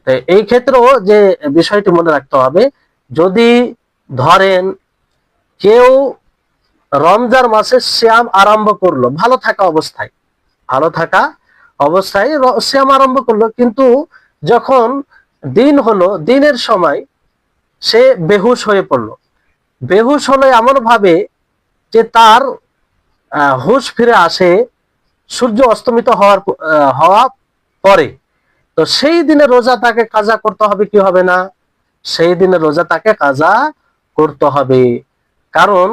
তো এই ক্ষেত্রেও যে বিষয়টি মনে রাখতে হবে, যদি ধরেন কেউ রমজান মাসে সিয়াম আরম্ভ করলো ভালো থাকা অবস্থায়, সিয়াম আরম্ভ করলো, কিন্তু যখন দিন হলো, দিনের সময় সে বেহুশ হয়ে পড়লো। বেহুশ হলো এমন ভাবে যে তার হুঁশ ফিরে আসে সূর্য অস্তমিত হওয়া পরে, তো সেই দিনে রোজা তাকে কাজা করতে হবে কি হবে না? সেই দিনে রোজা তাকে কাজা করতে হবে। কারণ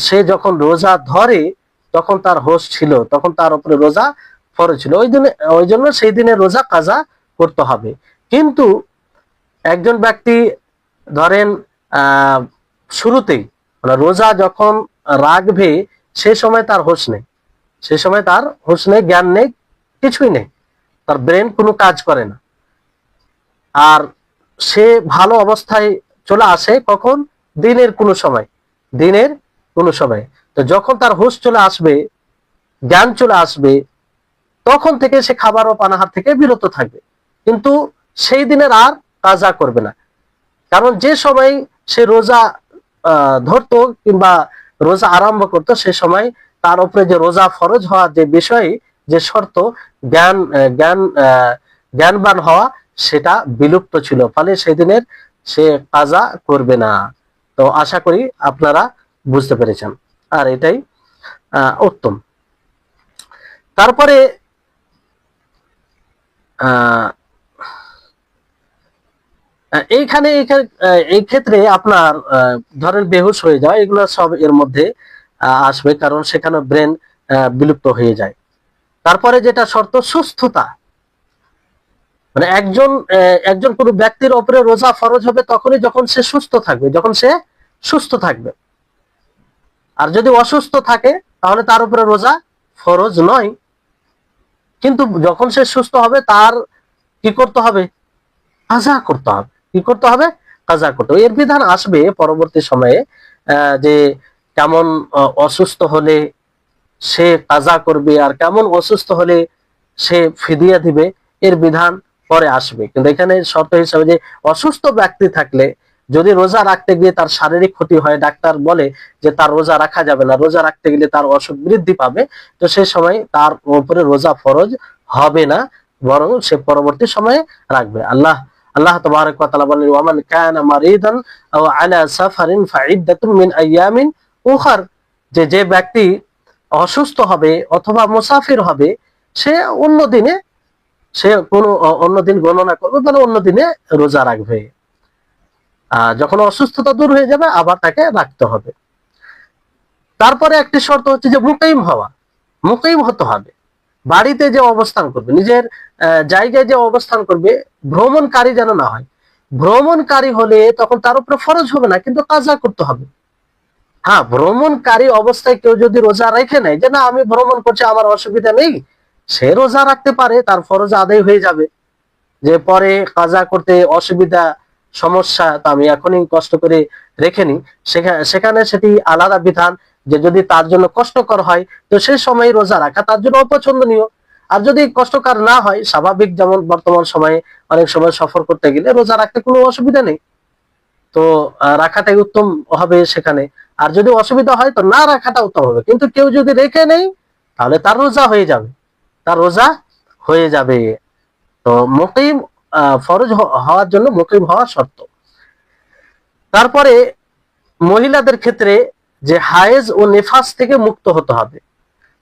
সে যখন রোজা ধরে তখন তার হোশ ছিল, তখন তার উপরে রোজা ফরজ ছিল, ওই জন্য সেই দিনে রোজা কাজা করতে হবে। কিন্তু একজন ব্যক্তি ধরেন শুরুতেই মানে রোজা যখন রাখবে সেই সময় তার হোশ নেই, সেই সময় তার হোশ নেই, জ্ঞান নেই, কিছুই নেই, তার ব্রেন কোনো কাজ করে না। আর সে ভালো অবস্থায় চলে আসে কখন? দিনের কোনো সময়, দিনের কোনো সময়। তো যখন তার হুঁশ চলে আসবে, জ্ঞান চলে আসবে, তখন থেকে সে খাবার ও পানাহার থেকে বিরত থাকবে, কিন্তু সেই দিনের আর কাজা করবে না। কারণ যে সময় সে রোজা ধরতো কিংবা রোজা আরম্ভ করতো সে সময় তার উপরে যে রোজা ফরজ হওয়া যে বিষয়, যে শর্ত জ্ঞান জ্ঞান জ্ঞানবান হওয়া, সেটা বিলুপ্ত ছিল, ফলে সেদিনের সে কাজা করবে না। তো আশা করি আপনারা বুঝতে পেরেছেন, আর এটাই উত্তম। তারপরে এইখানে এই ক্ষেত্রে আপনার ধরেন বেহুশ হয়ে যায়, এগুলো সব এর মধ্যে আসবে, কারণ সেখানে ব্রেন বিলুপ্ত হয়ে যায়। তারপরে যেটা শর্ত, সুস্থতা। মানে একজন কোনো ব্যক্তির উপরে রোজা ফরজ হবে তখনই যখন সে সুস্থ থাকবে, যখন সে সুস্থ থাকবে। আর যদি অসুস্থ থাকে তাহলে তার উপরে রোজা ফরজ নয়। কিন্তু যখন সে সুস্থ হবে তার কি করতে হবে? কাজা করতে হবে। কি করতে হবে? কাজা করতে হবে। এর বিধান আসবে পরবর্তী সময়ে, যে কেমন অসুস্থ হলে সে কাজা করবে আর কেমন অসুস্থ হলে সে ফিদিয়া দিবে, এর বিধান পরে আসবে। কিন্তু এখানে শর্ত হিসাবে যে অসুস্থ ব্যক্তি থাকলে যদি রোজা রাখতে গিয়ে তার শারীরিক ক্ষতি হয়, ডাক্তার বলে যে তার রোজা রাখা যাবে না, রোজা রাখতে গেলে তার অসুখ বৃদ্ধি পাবে, তো সেই সময় তার উপরে রোজা ফরজ হবে না, বরং সে পরবর্তী সময়ে রাখবে। আল্লাহ আল্লাহ তাবারক ওয়া তাআলা বলেন, ওয়া মান কানা মারিদান আও আলা সাফারিন ফাইদ্দাতুম মিন আইয়ামিন উখার, যে ব্যক্তি অসুস্থ হবে অথবা মুসাফির হবে, সে অন্য দিনে, সে কোনো অন্য দিন গণনা করবে, মানে অন্য দিনে রোজা রাখবে। যখন অসুস্থতা দূর হয়ে যাবে আবার তাকে রাখতে হবে। তারপরে একটি শর্ত হচ্ছে যে মুকিম হওয়া, মুকিম হতে হবে। বাড়িতে যে অবস্থান করবে, নিজের জায়গায় যে অবস্থান করবে, ভ্রমণকারী যেন না হয়। ভ্রমণকারী হলে তখন তার উপরে ফরজ হবে না, কিন্তু কাজা করতে হবে। হ্যাঁ, ভ্রমণকারী অবস্থায় কেউ যদি রোজা রেখে নেয় যে না আমি ভ্রমণ করছি আমার অসুবিধা নেই, সে রোজা রাখতে পারে, তার ফরজ আদায় হয়ে যাবে। যে পরে কাজা করতে অসুবিধা, সমস্যা, তা আমি এখনই কষ্ট করে রেখে নি, সেখানে সেটি আলাদা বিধান। যে যদি তার জন্য কষ্টকর হয় তো সেই সময় রোজা রাখা তার জন্য অপছন্দনীয়। আর যদি কষ্টকর না হয়, স্বাভাবিক, যেমন বর্তমান সময়ে অনেক সময় সফর করতে গেলে রোজা রাখতে কোনো অসুবিধা নেই, তো রাখাটাই উত্তম হবে সেখানে। আর যদি অসুবিধা হয় তো না রাখাটা উত্তম হবে। কিন্তু কেউ যদি রেখে নেই তাহলে তার রোজা হয়ে যাবে, তার রোজা হয়ে যাবে। তো মুকিম ফরজ হওয়ার জন্য মুকিম হওয়া শর্ত। তারপরে মহিলাদের ক্ষেত্রে যে হায়েজ ও নিফাস থেকে মুক্ত হতে হবে।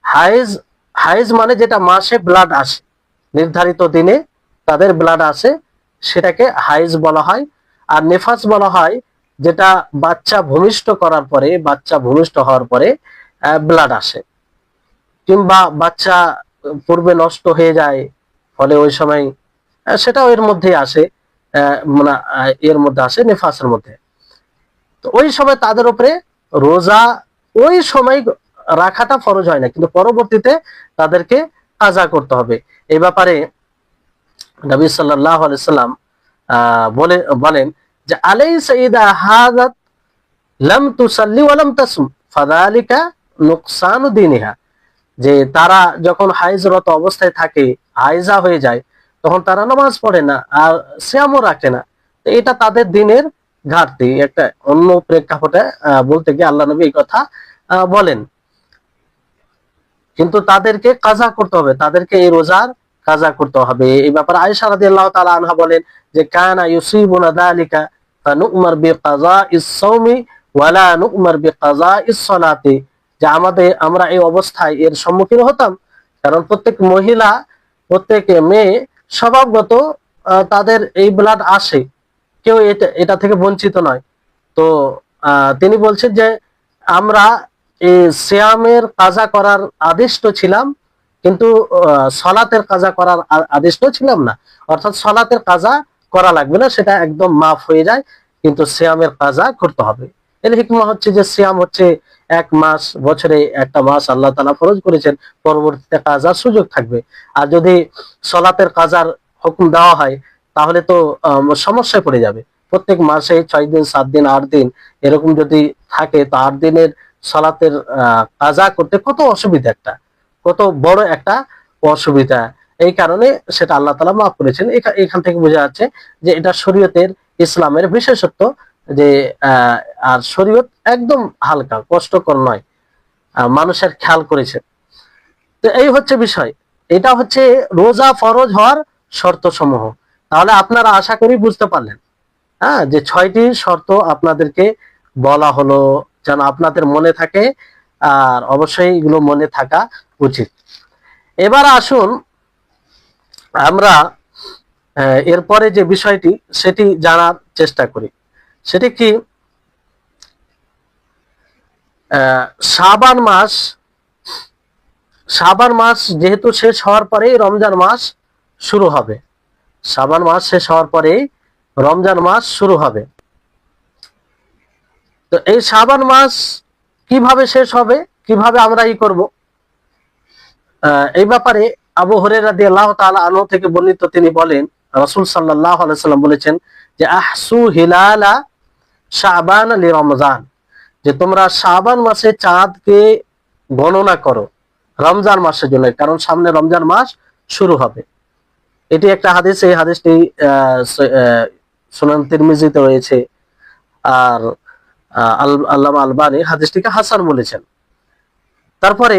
হায়েজ, হায়েজ মানে যেটা মাসে ব্লাড আসে, নির্ধারিত দিনে তাদের ব্লাড আসে, সেটাকে হায়েজ বলা হয়। আর নিফাস বলা হয় যেটা বাচ্চা ভূমিষ্ঠ করার পরে, বাচ্চা ভূমিষ্ঠ হওয়ার পরে ব্লাড আসে, কিংবা বাচ্চা পূর্বে নষ্ট হয়ে যায়, ফলে ওই সময় সেটাও এর মধ্যে আসে, মানে এর মধ্যে আসে, নেফাসের মধ্যে। তো ওই সময় তাদের উপরে রোজা ওই সময় রাখাটা ফরজ হয় না, কিন্তু পরবর্তীতে তাদেরকে কাজা করতে হবে। এই ব্যাপারে নবী সাল্লাল্লাহু আলাইহি সাল্লাম বলেন যে আলাইসা ইদা হাযাত লাম তুসাল্লি ওয়া লাম তাসুম ফাযালিকা নুকসানু দীনিহা, যে তারা যখন হাইজরত অবস্থায় থাকে, হাইজা হয়ে যায়, তখন তারা নামাজ পড়ে না আর সিয়ামও রাখে না, তো এটা তাদের দিনের ঘাটতি। একটা অন্য প্রেক্ষাপটে বলতে গিয়ে আল্লাহ নবী এই কথা বলেন। কিন্তু তাদেরকে কাজা করতে হবে, তাদেরকে এই রোজার কাজা করতে হবে। এই ব্যাপারে আয়েশা রাদিয়াল্লাহু তাআলা আনহা বলেন যে কানা ইউসিবুনা যালিকা ফানুমার বিকাযাইস সাওমি ওয়ালা নুমার বিকাযাইস সালাতি, যে আমরা এই অবস্থায় এর সম্মুখীন হতাম, কারণ প্রত্যেক মহিলা, প্রত্যেক মেয়ে স্বভাবগত তাদের এই ব্লাড আসে, কেউ এটা থেকে বঞ্চিত নয়। তো তিনি বলছেন যে আমরা এই সিয়ামের কাজা করার আদিষ্ট ছিলাম, কিন্তু সলাতের কাজা করার আদিষ্ট ছিলাম না। অর্থাৎ সলাতের কাজা করা লাগবে না, সেটা একদম মাফ হয়ে যায়, কিন্তু সিয়ামের কাজা করতে হবে। এর হিকমা হচ্ছে যে সিয়াম হচ্ছে এক মাস, বছরে একটা মাস আল্লাহ তাআলা ফরজ করেছেন, পরবর্তীতে কাজার সুযোগ থাকবে। আর যদি সলাতের কাজার হুকুম দেওয়া হয় তাহলে তো সমস্যায় পড়ে যাবে। প্রত্যেক মাসে 6 দিন, 7 দিন, 8 দিন এরকম যদি থাকে, তো 8 দিনের সালাতের কাজা করতে কত অসুবিধা, কত বড় একটা অসুবিধা। এই কারণে সেটা আল্লাহ তাআলা মাফ করেছেন। এখান থেকে বোঝা যাচ্ছে যে এটা শরীয়তের, ইসলামের বিশেষত্ব, যে আর শরীয়ত একদম হালকা, কষ্টকর নয়, মানুষের খেয়াল করেছে। তো এই হচ্ছে বিষয়। এটা হচ্ছে রোজা ফরজ হওয়ার শর্ত সমূহ। তাহলে আপনারা আশা করি বুঝতে পারলেন, হ্যাঁ, যে 6টি শর্ত আপনাদেরকে বলা হলো, যেন আপনাদের মনে থাকে, আর অবশ্যই এগুলো মনে থাকা উচিত। এবার আসুন আমরা এরপরে যে বিষয়টি সেটি জানার চেষ্টা করি। সেটি কি, শাবান মাস, শাবান মাস যেহেতু শেষ হওয়ার পরেই রমজান মাস শুরু হবে, শাবান মাস শেষ হওয়ার পরেই রমজান মাস শুরু হবে। তো এই শাবান মাস কিভাবে শেষ হবে, কিভাবে আমরা করব, এই ব্যাপারে আবু হুরায়রা রাদিয়াল্লাহু তাআলা আনহু থেকে বর্ণিত, তিনি বলেন রাসূল সাল্লাল্লাহু আলাইহি সাল্লাম বলেছেন যে আহসু হিলালা শাবান লিরমজান, যে তোমরা শাবান মাসে চাঁদকে গণনা করো রমজান মাসের জন্য, কারণ সামনে রমজান মাস শুরু হবে। এটি একটা হাদিস, এই হাদিসটি সুনান তিরমিজিতে রয়েছে, আর আল্লামা আলবানী হাদিসটিকে হাসান বলেছেন। তারপরে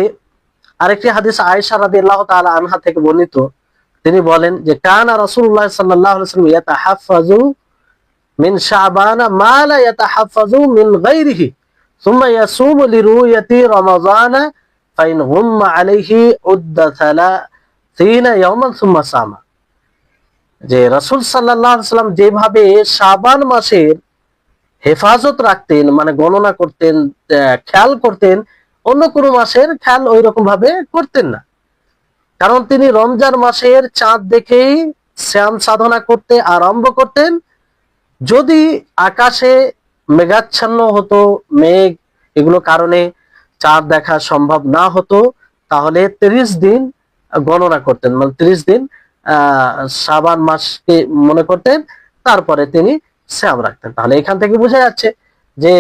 আরেকটি হাদিস আয়েশা রাদিয়াল্লাহু তাআলা আনহা থেকে বর্ণিত, তিনি বলেন যে কানা রাসূলুল্লাহ সাল্লাল্লাহু আলাইহি ওয়াসাল্লাম ইয়াতাহাফাজু মিন শাবান মা লা ইয়াতাহাফাজু মিন গায়রিহি সুম্মা ইয়াসুমু লিরুয়াতি রমাযান ফাইন গুম্মা আলাইহি উদ্দা 30 ইয়াওমান সুম্মা সামা। যে রাসূল সাল্লাল্লাহু আলাইহি ওয়াসাল্লাম যেভাবে শাবান মাসের হেফাজত রাখতেন, মানে গণনা করতেন, খেয়াল করতেন, অন্য কোনো মাসের খেয়াল ওই রকম ভাবে করতেন না। কারণ তিনি রমজান মাসের চাঁদ দেখেই শ্যাম সাধনা করতে আরম্ভ করতেন। যদি আকাশে মেঘাচ্ছন্ন হতো, মেঘ এগুলো কারণে চাঁদ দেখা সম্ভব না হতো, তাহলে 30 দিন গণনা করতেন, মানে 30 দিন শাবান মাসকে মনে করতেন, তারপরে তিনি শ্যাম রাখতেন। তাহলে এখান থেকে বোঝা যাচ্ছে যে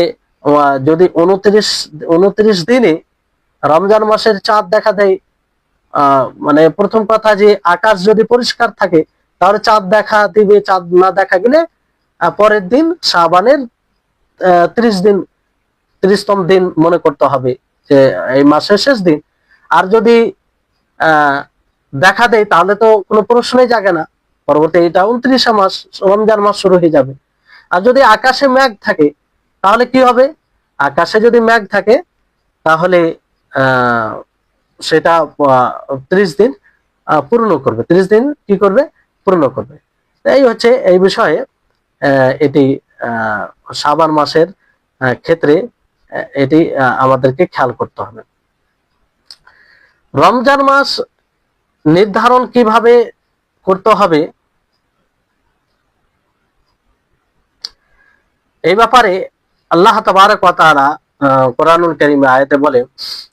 যদি 29 দিনে রমজান মাসের চাঁদ দেখা দেয়, মানে প্রথম কথা যে আকাশ যদি পরিষ্কার থাকে তাহলে চাঁদ দেখা দিবে, চাঁদ না দেখা গেলে পরের দিন শাবানের 30 দিন, 30তম দিন মনে করতে হবে যে এই মাসের শেষ দিন। আর যদি দেখা দেয় তাহলে তো কোনো প্রশ্নই জাগে না, পরবর্তী এটা 29 মাস, রমজান মাস শুরু হয়ে যাবে। আর যদি আকাশে মেঘ থাকে তাহলে কি হবে, আকাশে যদি মেঘ থাকে তাহলে সেটা 30 দিন পূর্ণ করবে, 30 দিন কি করবে, পূর্ণ করবে। এই হচ্ছে এই বিষয়ে এটি শাবান মাসের ক্ষেত্রে এটি আমাদেরকে খেয়াল করতে হবে। রমজান মাস নির্ধারণ কিভাবে করতে হবে, এই ব্যাপারে আল্লাহ তাবারক ওয়া তাআলা কোরআনুল কারীমে আয়াতে বলে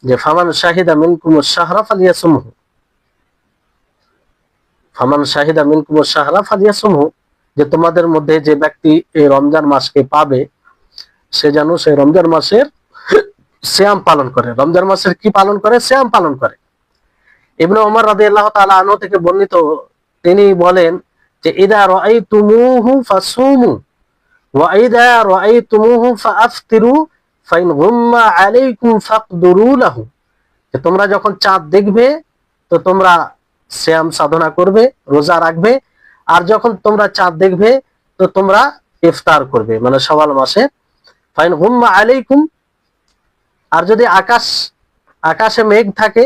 যে ফামান শাহিদা মিনকুমুশ শাহরা ফালিয়াসুমহু, ফামান শাহিদা মিনকুমুশ শাহরা ফালিয়াসুমহু, যে তোমাদের মধ্যে যে ব্যক্তি এই রমজান মাসকে পাবে সে যেন সেই রমজান মাসের সিয়াম পালন করে। রমজান মাসের কি পালন করে, সিয়াম পালন করে। ইবনে ওমর রাদিয়াল্লাহু তাআলা আনহু থেকে বর্ণিত, তিনি বলেন যে ইদা রাআইতুমুহু ফাসুমু ওয়া ইদা রাআইতুমুহু ফাআফতিরু ফাইন গুম্মা আলাইকুম ফাকদুরু লাহু, যে তোমরা যখন চাঁদ দেখবে তো তোমরা সিয়াম সাধনা করবে, রোজা রাখবে, আর যখন তোমরা চাঁদ দেখবে তো তোমরা ইফতার করবে, মানে শাওয়াল মাসে। ফাইন গুম্মা আলাইকুম, আর যদি আকাশে মেঘ থাকে,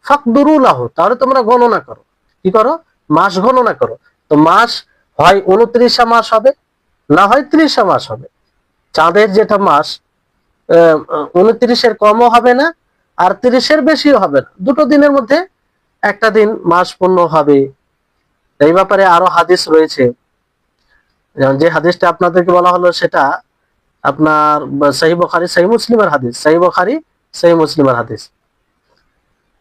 ফাকদুরু লাহু, তাহলে তোমরা গণনা করো, কি করো, মাস গণনা করো। তো মাস হয় 29 মাস হবে, না হয় 30 মাস হবে। চাঁদের যেটা মাস 29-এর কমও হবে না, আর 30-এর বেশিও হবে না, দুটো দিনের মধ্যে একটা দিন মাস পূর্ণ হবে। এই ব্যাপারে আরো হাদিস রয়েছে, যেমন যে হাদিসটা আপনাদেরকে বলা হলো সেটা আপনার সহিহ বুখারী সহিহ মুসলিমের হাদিস, সহিহ বুখারী সহিহ মুসলিমের হাদিস।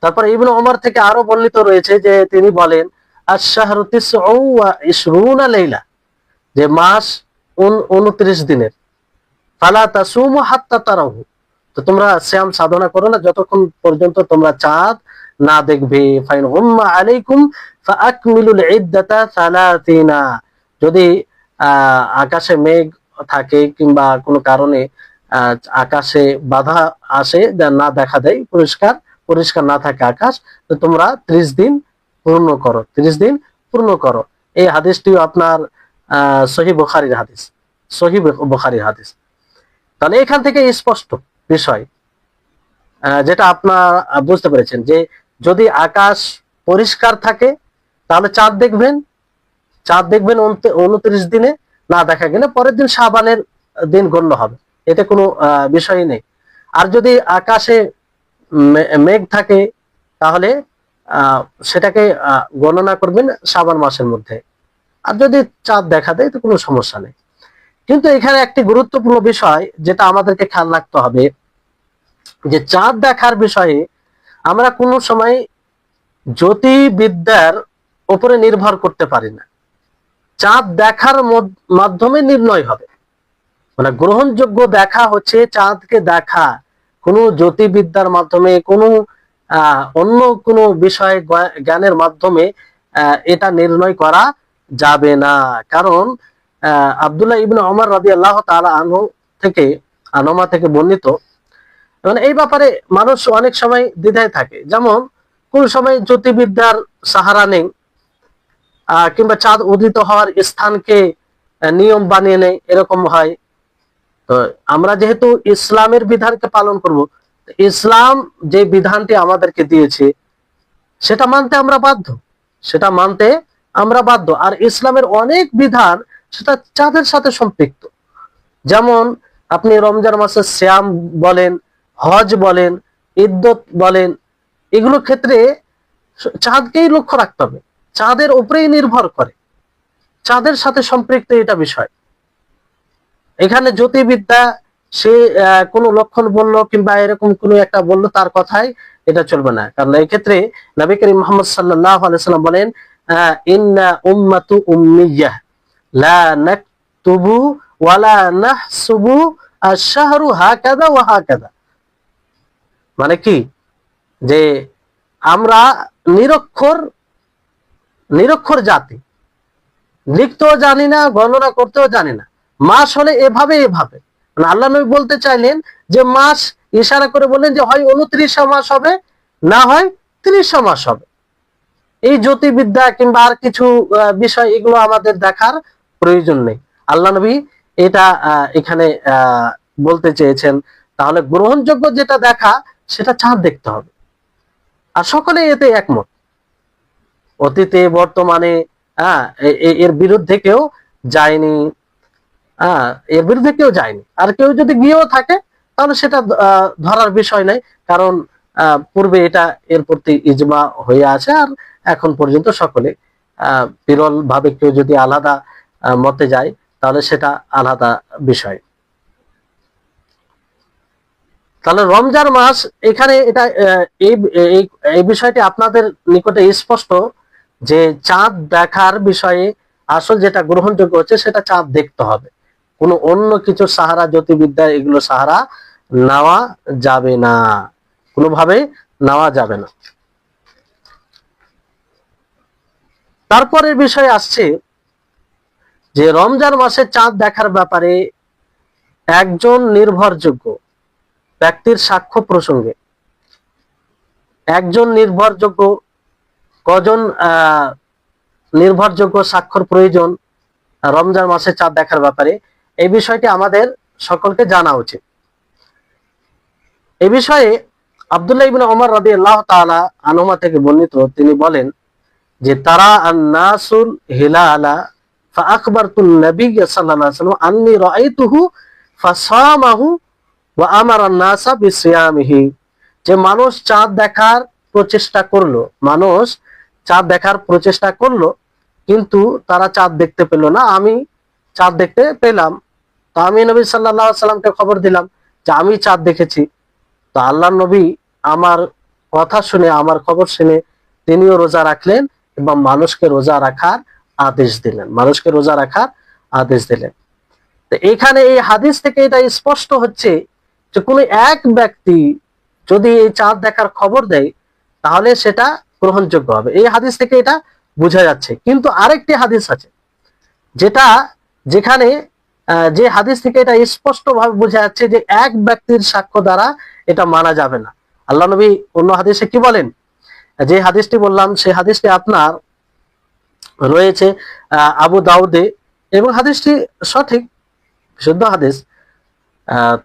তারপর ইবনে ওমর থেকে আরো বর্ণিত রয়েছে যে তিনি বলেন আশ-শাহরু 29 লাইলা, যে মাস 29 দিনের। ফালা তাসুমু হাত্তা তারাহু, তো তোমরা সিয়াম সাধনা করো না যতক্ষণ পর্যন্ত তোমরা চাঁদ না দেখবে। ফাইন গুম্মা আলাইকুম ফাআকমিলুল ইদ্দাতা 30, যদি আকাশে মেঘ থাকে কিংবা কোনো কারণে আকাশে বাধা আসে, যা না দেখা দেয়, পরিষ্কার পরিষ্কার না থাকে আকাশ, তো তোমরা 30 দিন পূর্ণ করো, 30 দিন পূর্ণ করো। এই হাদিসটিও আপনার সহিহ বুখারীর হাদিস, সহিহ বুখারীর হাদিস। তাহলে এখান থেকে স্পষ্ট বিষয় যেটা আপনারা বুঝতে পেরেছেন, যে যদি আকাশ পরিষ্কার থাকে তাহলে চাঁদ দেখবেন, চাঁদ দেখবেন 29 দিনে, না দেখা গেলে পরের দিন শাবানের দিন গণ্য হবে, এতে কোনো বিষয়ই নেই। আর যদি আকাশে মেঘ থাকে তাহলে সেটাকে গণনা করবেন শাবান মাসের মধ্যে, আর যদি চাঁদ দেখা দেয় তো কোনো সমস্যা নেই। কিন্তু এখানে একটি গুরুত্বপূর্ণ বিষয় যেটা আমাদেরকে খেয়াল রাখতে হবে, যে চাঁদ দেখার বিষয়ে আমরা কোনো সময় জ্যোতির্বিদ্যার উপরে নির্ভর করতে পারি না। চাঁদ দেখার মাধ্যমে নির্ণয় হবে, মানে গ্রহণযোগ্য দেখা হচ্ছে চাঁদকে দেখা, কোনো জ্যোতির্বিদ্যার মাধ্যমে, কোনো অন্য কোনো বিষয় জ্ঞানের মাধ্যমে এটা নির্ণয় করা যাবে না। কারণ আব্দুল্লাহ ইবনে ওমর রাদিয়াল্লাহু তাআলা আনহু থেকে বর্ণিত, মানে এই ব্যাপারে মানুষ অনেক সময় দ্বিধায় থাকে। যেমন কোন সময় জ্যোতির্বিদ্যার সাহারা নেই, কিংবা চাঁদ উদিত হওয়ার স্থানকে নিয়ম বানিয়ে নেয়, এরকম হয়। তো আমরা যেহেতু ইসলামের বিধানকে পালন করব, ইসলাম যে বিধানটি আমাদেরকে দিয়েছে সেটা মানতে আমরা বাধ্য, সেটা মানতে আমরা বাধ্য। আর ইসলামের অনেক বিধান সেটা চাঁদের সাথে সম্পৃক্ত। যেমন আপনি রমজান মাসের সিয়াম বলেন, হজ বলেন, ইদ্দত বলেন, এগুলো ক্ষেত্রে চাঁদকেই লক্ষ্য রাখতে হবে, চাঁদের উপরেই নির্ভর করে, চাঁদের সাথে সম্পৃক্ত এটা বিষয়। এখানে জ্যোতির্বিদ্যা সে কোনো লক্ষণ বললো কিংবা এরকম কোনো একটা বললো, তার কথাই এটা চলবে না। কারণ এই ক্ষেত্রে নবী করিম মুহাম্মদ সাল্লাল্লাহু আলাইহি সাল্লাম বলেন ইন্না উম্মাতু উম্মিয়াহ লা নাকতুবু ওয়ালা নাহসুবু আশ-শাহরু হাকাযা ওয়া হাকাযা, মানে কি, যে আমরা নিরক্ষর নিরক্ষর জাতি, লিখতেও জানি না, গণনা করতেও জানি না, মাস হলে এভাবে এভাবে। মানে আল্লাহ নবী বলতে চাইলেন যে মাস, ইশারা করে বললেন যে হয় 29 মাস হবে, না হয় 30 মাস হবে। এই জ্যোতির্বিদ্যা কিংবা আর কিছু বিষয়, এগুলো আমাদের দেখার প্রয়োজন নেই। আল্লাহ নবী এটা এখানে বলতে চেয়েছেন। তাহলে গ্রহণযোগ্য যেটা দেখা সেটা চাঁদ দেখতে হবে, আর সকলে এতে একমত। অতীতে বর্তমানে এর বিরুদ্ধে কেউ যায়নি, এর বিরুদ্ধে কেউ যায়নি। আর কেউ যদি গিয়েও থাকে তাহলে সেটা ধরার বিষয় নাই, কারণ পূর্বে এটা এর প্রতি ইজমা হয়ে আছে, আর এখন পর্যন্ত সকলে বিরল ভাবে কেউ যদি আলাদা মতে যায় তাহলে সেটা আলাদা বিষয়। তাহলে রমজান মাস, এখানে এটা এই বিষয়টি আপনাদের নিকটে স্পষ্ট, যে চাঁদ দেখার বিষয়ে আসল যেটা গ্রহণযোগ্য হচ্ছে সেটা চাঁদ দেখতে হবে, কোনো অন্য কিছু সাহারা, জ্যোতির্বিদ্যা, এগুলো সাহারা নেওয়া যাবে না, কোনোভাবে নেওয়া যাবে না। তারপরের বিষয় আসছে যে রমজান মাসে চাঁদ দেখার ব্যাপারে একজন নির্ভরযোগ্য ব্যক্তির সাক্ষ্য প্রসঙ্গে, একজন নির্ভরযোগ্য, কজন নির্ভরযোগ্য সাক্ষ্যর প্রয়োজন রমজান মাসে চাঁদ দেখার ব্যাপারে, এই বিষয়টি আমাদের সকলকে জানা উচিত। এই বিষয়ে আব্দুল্লাহ ইবনে ওমর রাদিয়াল্লাহু তাআলা আনহুমা থেকে বর্ণিত, তিনি বলেন যে তারা আন-নাসুল হিলালা ফাআখবারতুন নবী সাল্লাল্লাহু আলাইহি ওয়াসাল্লাম আন্নী রাআইতুহু ফাসামাহু ওয়া আমারান নাসা বিসিয়ামিহি, যে মানুষ চাঁদ দেখার প্রচেষ্টা করলো, মানুষ চাঁদ দেখার প্রচেষ্টা করলো, কিন্তু তারা চাঁদ দেখতে পেল না। আমি চাঁদ দেখতে পেলাম, তো আমি নবী সাল্লাল্লাহু আলাইহি সাল্লামকে খবর দিলাম যে আমি চাঁদ দেখেছি। তো আল্লাহর নবী আমার কথা শুনে, আমার খবর শুনে তিনিও রোজা রাখলেন এবং মানুষকে রোজা রাখার আদেশ দিলেন, মানুষকে রোজা রাখার আদেশ দিলেন। তো এখানে এই হাদিস থেকে এটা স্পষ্ট হচ্ছে যে কোনো এক ব্যক্তি যদি এই চাঁদ দেখার খবর দেয় তাহলে সেটা গ্রহণযোগ্য হবে। এই হাদিস থেকে এটা বোঝা যাচ্ছে। কিন্তু আরেকটি হাদিস আছে যেটা, যেখানে যে হাদিস থেকে এটা স্পষ্ট ভাবে বোঝা যাচ্ছে যে এক ব্যক্তির সাক্ষ্য দ্বারা এটা মানা যাবে না। আল্লাহ নবী অন্য হাদিসে কি বলেন, যে হাদিসটি বললাম সেই হাদিসটি আপনার রয়েছে আবু দাউদে, এবং হাদিসটি সঠিক, বিশুদ্ধ হাদিস।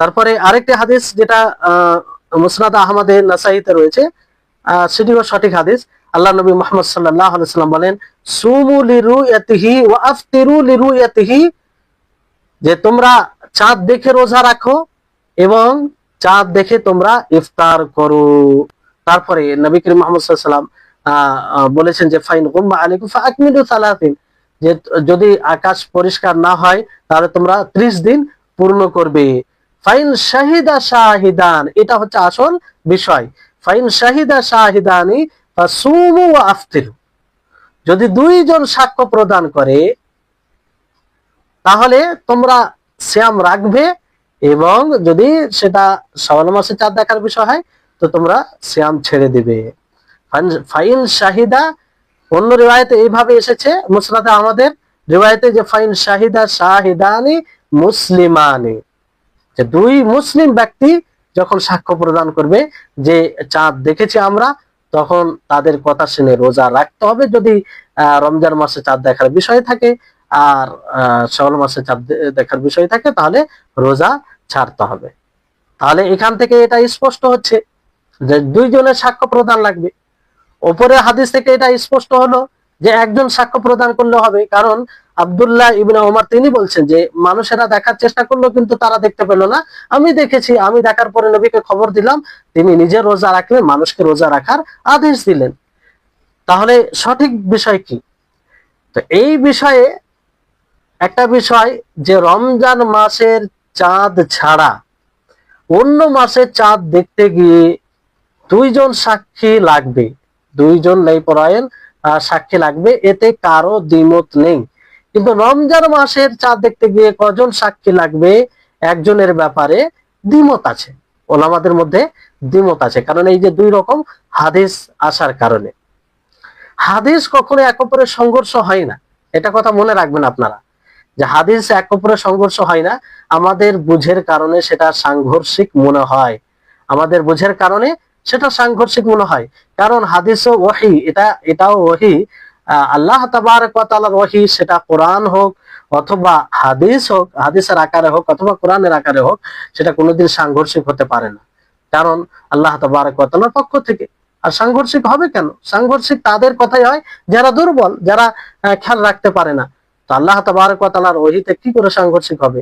তারপরে আরেকটি হাদিস যেটা মুসনাদ আহমদে নাসাইতে রয়েছে, সেটিও সঠিক হাদিস। আল্লাহ নবী মুহাম্মদ সাল্লাল্লাহু আলাইহি ওয়াসাল্লাম বলেন, সুমু লিরুয়াতিহি ওয়া আফতিরু লিরুয়াতিহি, যে তোমরা চাঁদ দেখে রোজা রাখো এবং চাঁদ দেখে তোমরা ইফতার করো। তারপরে নবী করিম মুহাম্মদ সাল্লাল্লাহু আলাইহি ওয়াসাল্লাম বলেছেন যে ফাইন গুম্মা আলাইকুম ফাআকমিলু সালাতিন, যে যদি আকাশ পরিষ্কার না হয় তাহলে তোমরা 30 দিন পূর্ণ করবে। ফাইন শাহিদা শাহিদান, এটা হচ্ছে আসল বিষয়। ফাইন শাহিদা শাহিদানি ফাসুমু ওয়া আফতিরু, যদি দুইজন সাক্ষ্য প্রদান করে তাহলে তোমরা সিয়াম রাখবে, এবং যদি সেটা শাওয়াল মাসে চাঁদ দেখার বিষয় হয় তো তোমরা সিয়াম ছেড়ে দিবে। ফাইন শাহিদা, অন্য রিওয়ায়েতে এইভাবে এসেছে মুসনাদে আমাদের রিওয়ায়েতে, যে ফাইন শাহিদা শাহিদানি মুসলিমানি, যে দুই মুসলিম ব্যক্তি যখন সাক্ষ্য প্রদান করবে যে চাঁদ দেখেছি আমরা, তখন তাদের কথা শুনে রোজা রাখতে হবে যদি রমজান মাসে চাঁদ দেখার বিষয় থাকে, আর শাওয়াল মাসে চাঁদ দেখার বিষয় থাকে তাহলে রোজা ছাড়তে হবে। তাহলে এখান থেকে এটা স্পষ্ট হচ্ছে যে দুইজনের সাক্ষ্য প্রদান লাগবে। ওপরে হাদিস থেকে এটা স্পষ্ট হলো যে একজন সাক্ষ্য প্রদান করলে হবে, কারণ আব্দুল্লাহ ইবনে ওমর তিনি বলছেন যে মানুষেরা দেখার চেষ্টা করলো কিন্তু তারা দেখতে পেল না, আমি দেখেছি, আমি দেখার পরে নবীকে খবর দিলাম, তিনি নিজে রোজা রাখলেন, মানুষকে রোজা রাখার আদেশ দিলেন। তাহলে সঠিক বিষয় কি? তো এই বিষয়ে একটা বিষয়, যে রমজান মাসের চাঁদ ছাড়া অন্য মাসে চাঁদ দেখতে গিয়ে দুইজন সাক্ষী লাগবে, দুইজন ন্যায়পরায়ণ সাক্ষী লাগবে, এতে কারো দ্বিমত নেই। কিন্তু রমজান মাসের চাঁদ দেখতে গিয়ে কজন সাক্ষী লাগবে, একজনের ব্যাপারে দ্বিমত আছে, ওলামাদের মধ্যে দ্বিমত আছে। কারণ এই যে দুই রকম হাদিস আসার কারণে, হাদিস কখনো এক অপরের সংঘর্ষ হয় না, এটা কথা মনে রাখবেন আপনারা, যে হাদিস এক অপরের সংঘর্ষ হয় না, আমাদের বুঝের কারণে সেটা সাংঘর্ষিক মনে হয়, আমাদের বুঝের কারণে সেটা সাংঘর্ষিক মনে হয়। কারণ হাদিস ও ওহী, এটাও ওহী, আল্লাহ তাবারক ওয়া তাআলার ওহী, সেটা কোরআন হোক অথবা হাদিস হোক, হাদিসের আকারে হোক অথবা কোরআনের আকারে হোক, সেটা কোনোদিন সাংঘর্ষিক হতে পারে না, কারণ আল্লাহ তাবারক ওয়া তাআলার পক্ষ থেকে। আর সাংঘর্ষিক হবে কেন? সাংঘর্ষিক তাদের কথাই হয় যারা দুর্বল, যারা খেয়াল রাখতে পারে না। তো আল্লাহ তাবারক ওয়া তাআলার ওহীতে কি করে সাংঘর্ষিক হবে?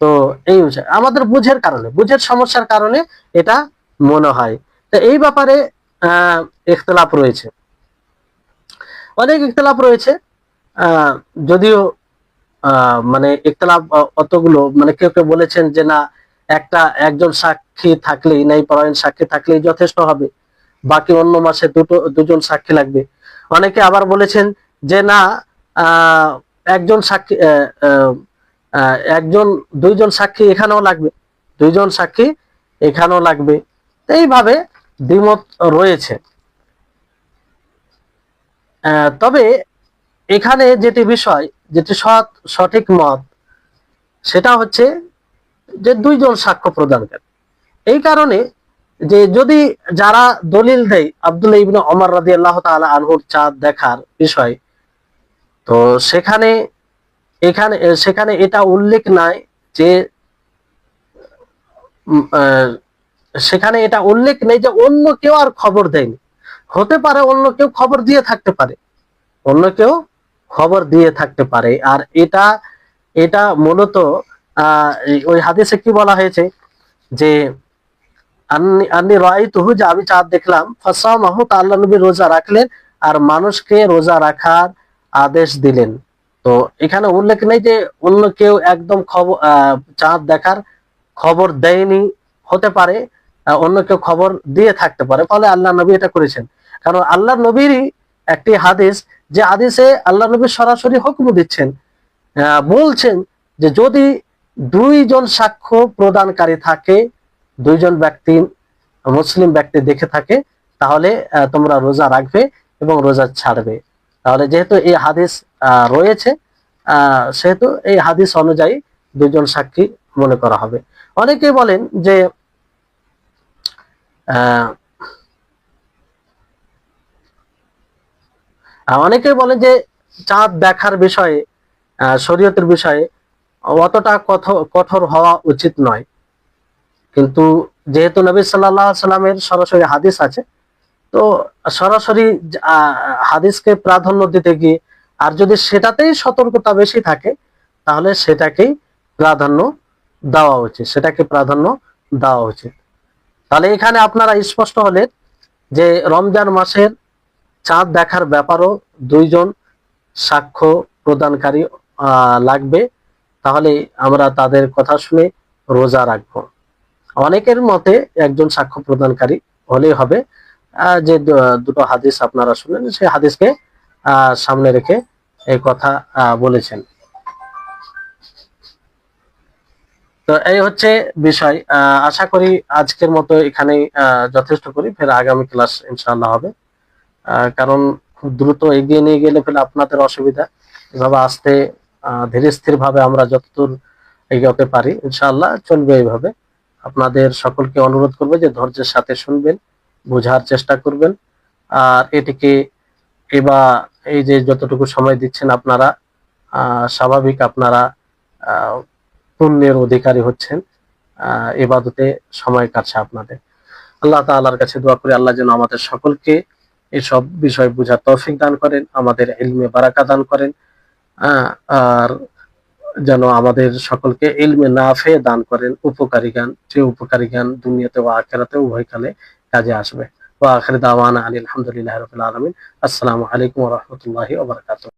তো এই বিষয় আমাদের বুঝের কারণে, বুঝের সমস্যার কারণে এটা মনে হয়। তো এই ব্যাপারে ইখতিলাফ রয়েছে, অনেক ইখতিলাফ রয়েছে। যদিও মানে ইখতিলাফ অতগুলো, মানে কেউ কেউ বলেছেন যে না, একজন সাক্ষী থাকলেই, ন্যায়পরায়ণ সাক্ষী থাকলেই যথেষ্ট হবে, বাকি অন্য মাসে দুজন সাক্ষী লাগবে। অনেকে আবার বলেছেন যে না, একজন সাক্ষী, দুইজন সাক্ষী এখানেও লাগবে, দুইজন সাক্ষী এখানেও লাগবে। এইভাবে দ্বিমত রয়েছে। তবে এখানে যেটি বিষয়, যেটি সঠিক মত, সেটা হচ্ছে যে দুইজন সাক্ষ্য প্রদানকারী। এই কারণে যে যদি যারা দলিল দেয় আব্দুল্লাহ ইবনে ওমর রাদিয়াল্লাহু তাআলা আনহুর চাঁদ দেখার বিষয়, তো সেখানে এটা উল্লেখ নাই যে সেখানে এটা উল্লেখ নেই যে অন্য কেউ আর খবর দেয়নি। হতে পারে অন্য কেউ খবর দিয়ে থাকতে পারে, অন্য কেউ খবর দিয়ে থাকতে পারে। আর এটা মূলত ওই হাদিসে কি বলা হয়েছে যে আন্নি রাআইতুহু, যে আমি চাঁদ দেখলাম, ফাসামাহু, তা আল্লাহ নবী রোজা রাখলেন আর মানুষকে রোজা রাখার আদেশ দিলেন। তো এখানে উল্লেখ নেই যে অন্য কেউ একদম খবর চাঁদ দেখার খবর দেয়নি, হতে পারে অন্য কেউ খবর দিয়ে থাকতে পারে, ফলে আল্লাহ নবী এটা করেছেন। কারণ আল্লাহ নবীরই একটি হাদিস, যে হাদিসে আল্লাহ নবী সরাসরি হুকুম দিচ্ছেন, বলছেন যে যদি দুইজন সাক্ষ্য প্রদানকারী থাকে, দুইজন ব্যক্তি, মুসলিম ব্যক্তি দেখে থাকে, তাহলে তোমরা রোজা রাখবে এবং রোজা ছাড়বে। তাহলে যেহেতু এই হাদিস রয়েছে, সেহেতু এই হাদিস অনুযায়ী দুইজন সাক্ষী মনে করা হবে। অনেকেই বলেন যে আহ অনেকেই বলেন যে চাঁদ দেখার বিষয়ে, শরীয়তের বিষয়ে অতটা কঠোর হওয়া উচিত নয়। কিন্তু যেহেতু নবী সাল্লাল্লাহু আলাইহি সাল্লামের সরাসরি হাদিস আছে, তো সরাসরি আহ, হাদিসকে প্রাধান্য দিতে গিয়ে, আর যদি সেটাতেই সতর্কতা বেশি থাকে, তাহলে সেটাকেই প্রাধান্য দেওয়া উচিত। তাহলে এখানে আপনারা স্পষ্ট হলেন যে রমজান মাসের চাঁদ দেখার ব্যাপারও দুইজন সাক্ষ্য প্রদানকারী লাগবে, তাহলে আমরা তাদের কথা শুনে রোজা রাখবো। অনেকের মতে একজন সাক্ষ্য প্রদানকারী হলেই হবে। যে দুটো হাদিস আপনারা শুনলেন, সেই হাদিসকে সামনে রেখে এই কথা বলেছেন। তো এই হচ্ছে বিষয়। আশা করি আজকের মতো এখানেই যথেষ্ট করি, ফের আগামী ক্লাস ইনশাআল্লাহ হবে। কারণ খুব দ্রুত এগিয়ে নিয়ে গেলে ফের আপনাদের অসুবিধা। এভাবে আস্তে ধীরে স্থির ভাবে আমরা যতদূর এগোতে পারি ইনশাআল্লাহ চলবে এইভাবে। আপনাদের সকলকে অনুরোধ করবে যে ধৈর্যের সাথে শুনবেন, বোঝার চেষ্টা করবেন, আর এটিকে এই যে যতটুকু সময় দিচ্ছেন আপনারা, স্বাভাবিক আপনারা পুণ্যের অধিকারী হচ্ছেন, ইবাদতে সময় কাটছে আপনাদের। আল্লাহ তাআলার কাছে দোয়া করি আল্লাহ যেন আমাদের সকলকে এসব বিষয় বোঝার তৌফিক দান করেন, আমাদের ইলমে বারাকা দান করেন, আর যেন আমাদের সকলকে ইলমে নাফে দান করেন, উপকারী জ্ঞান, যে উপকারী জ্ঞান দুনিয়াতে ও আখিরাতে উভয়কালে কাজে আসবে। ওয়া আখির দাওয়ানা আলহামদুলিল্লাহি রাব্বিল আলামিন। আসসালামু আলাইকুম ওয়া রাহমাতুল্লাহি ওয়া বারাকাতুহু।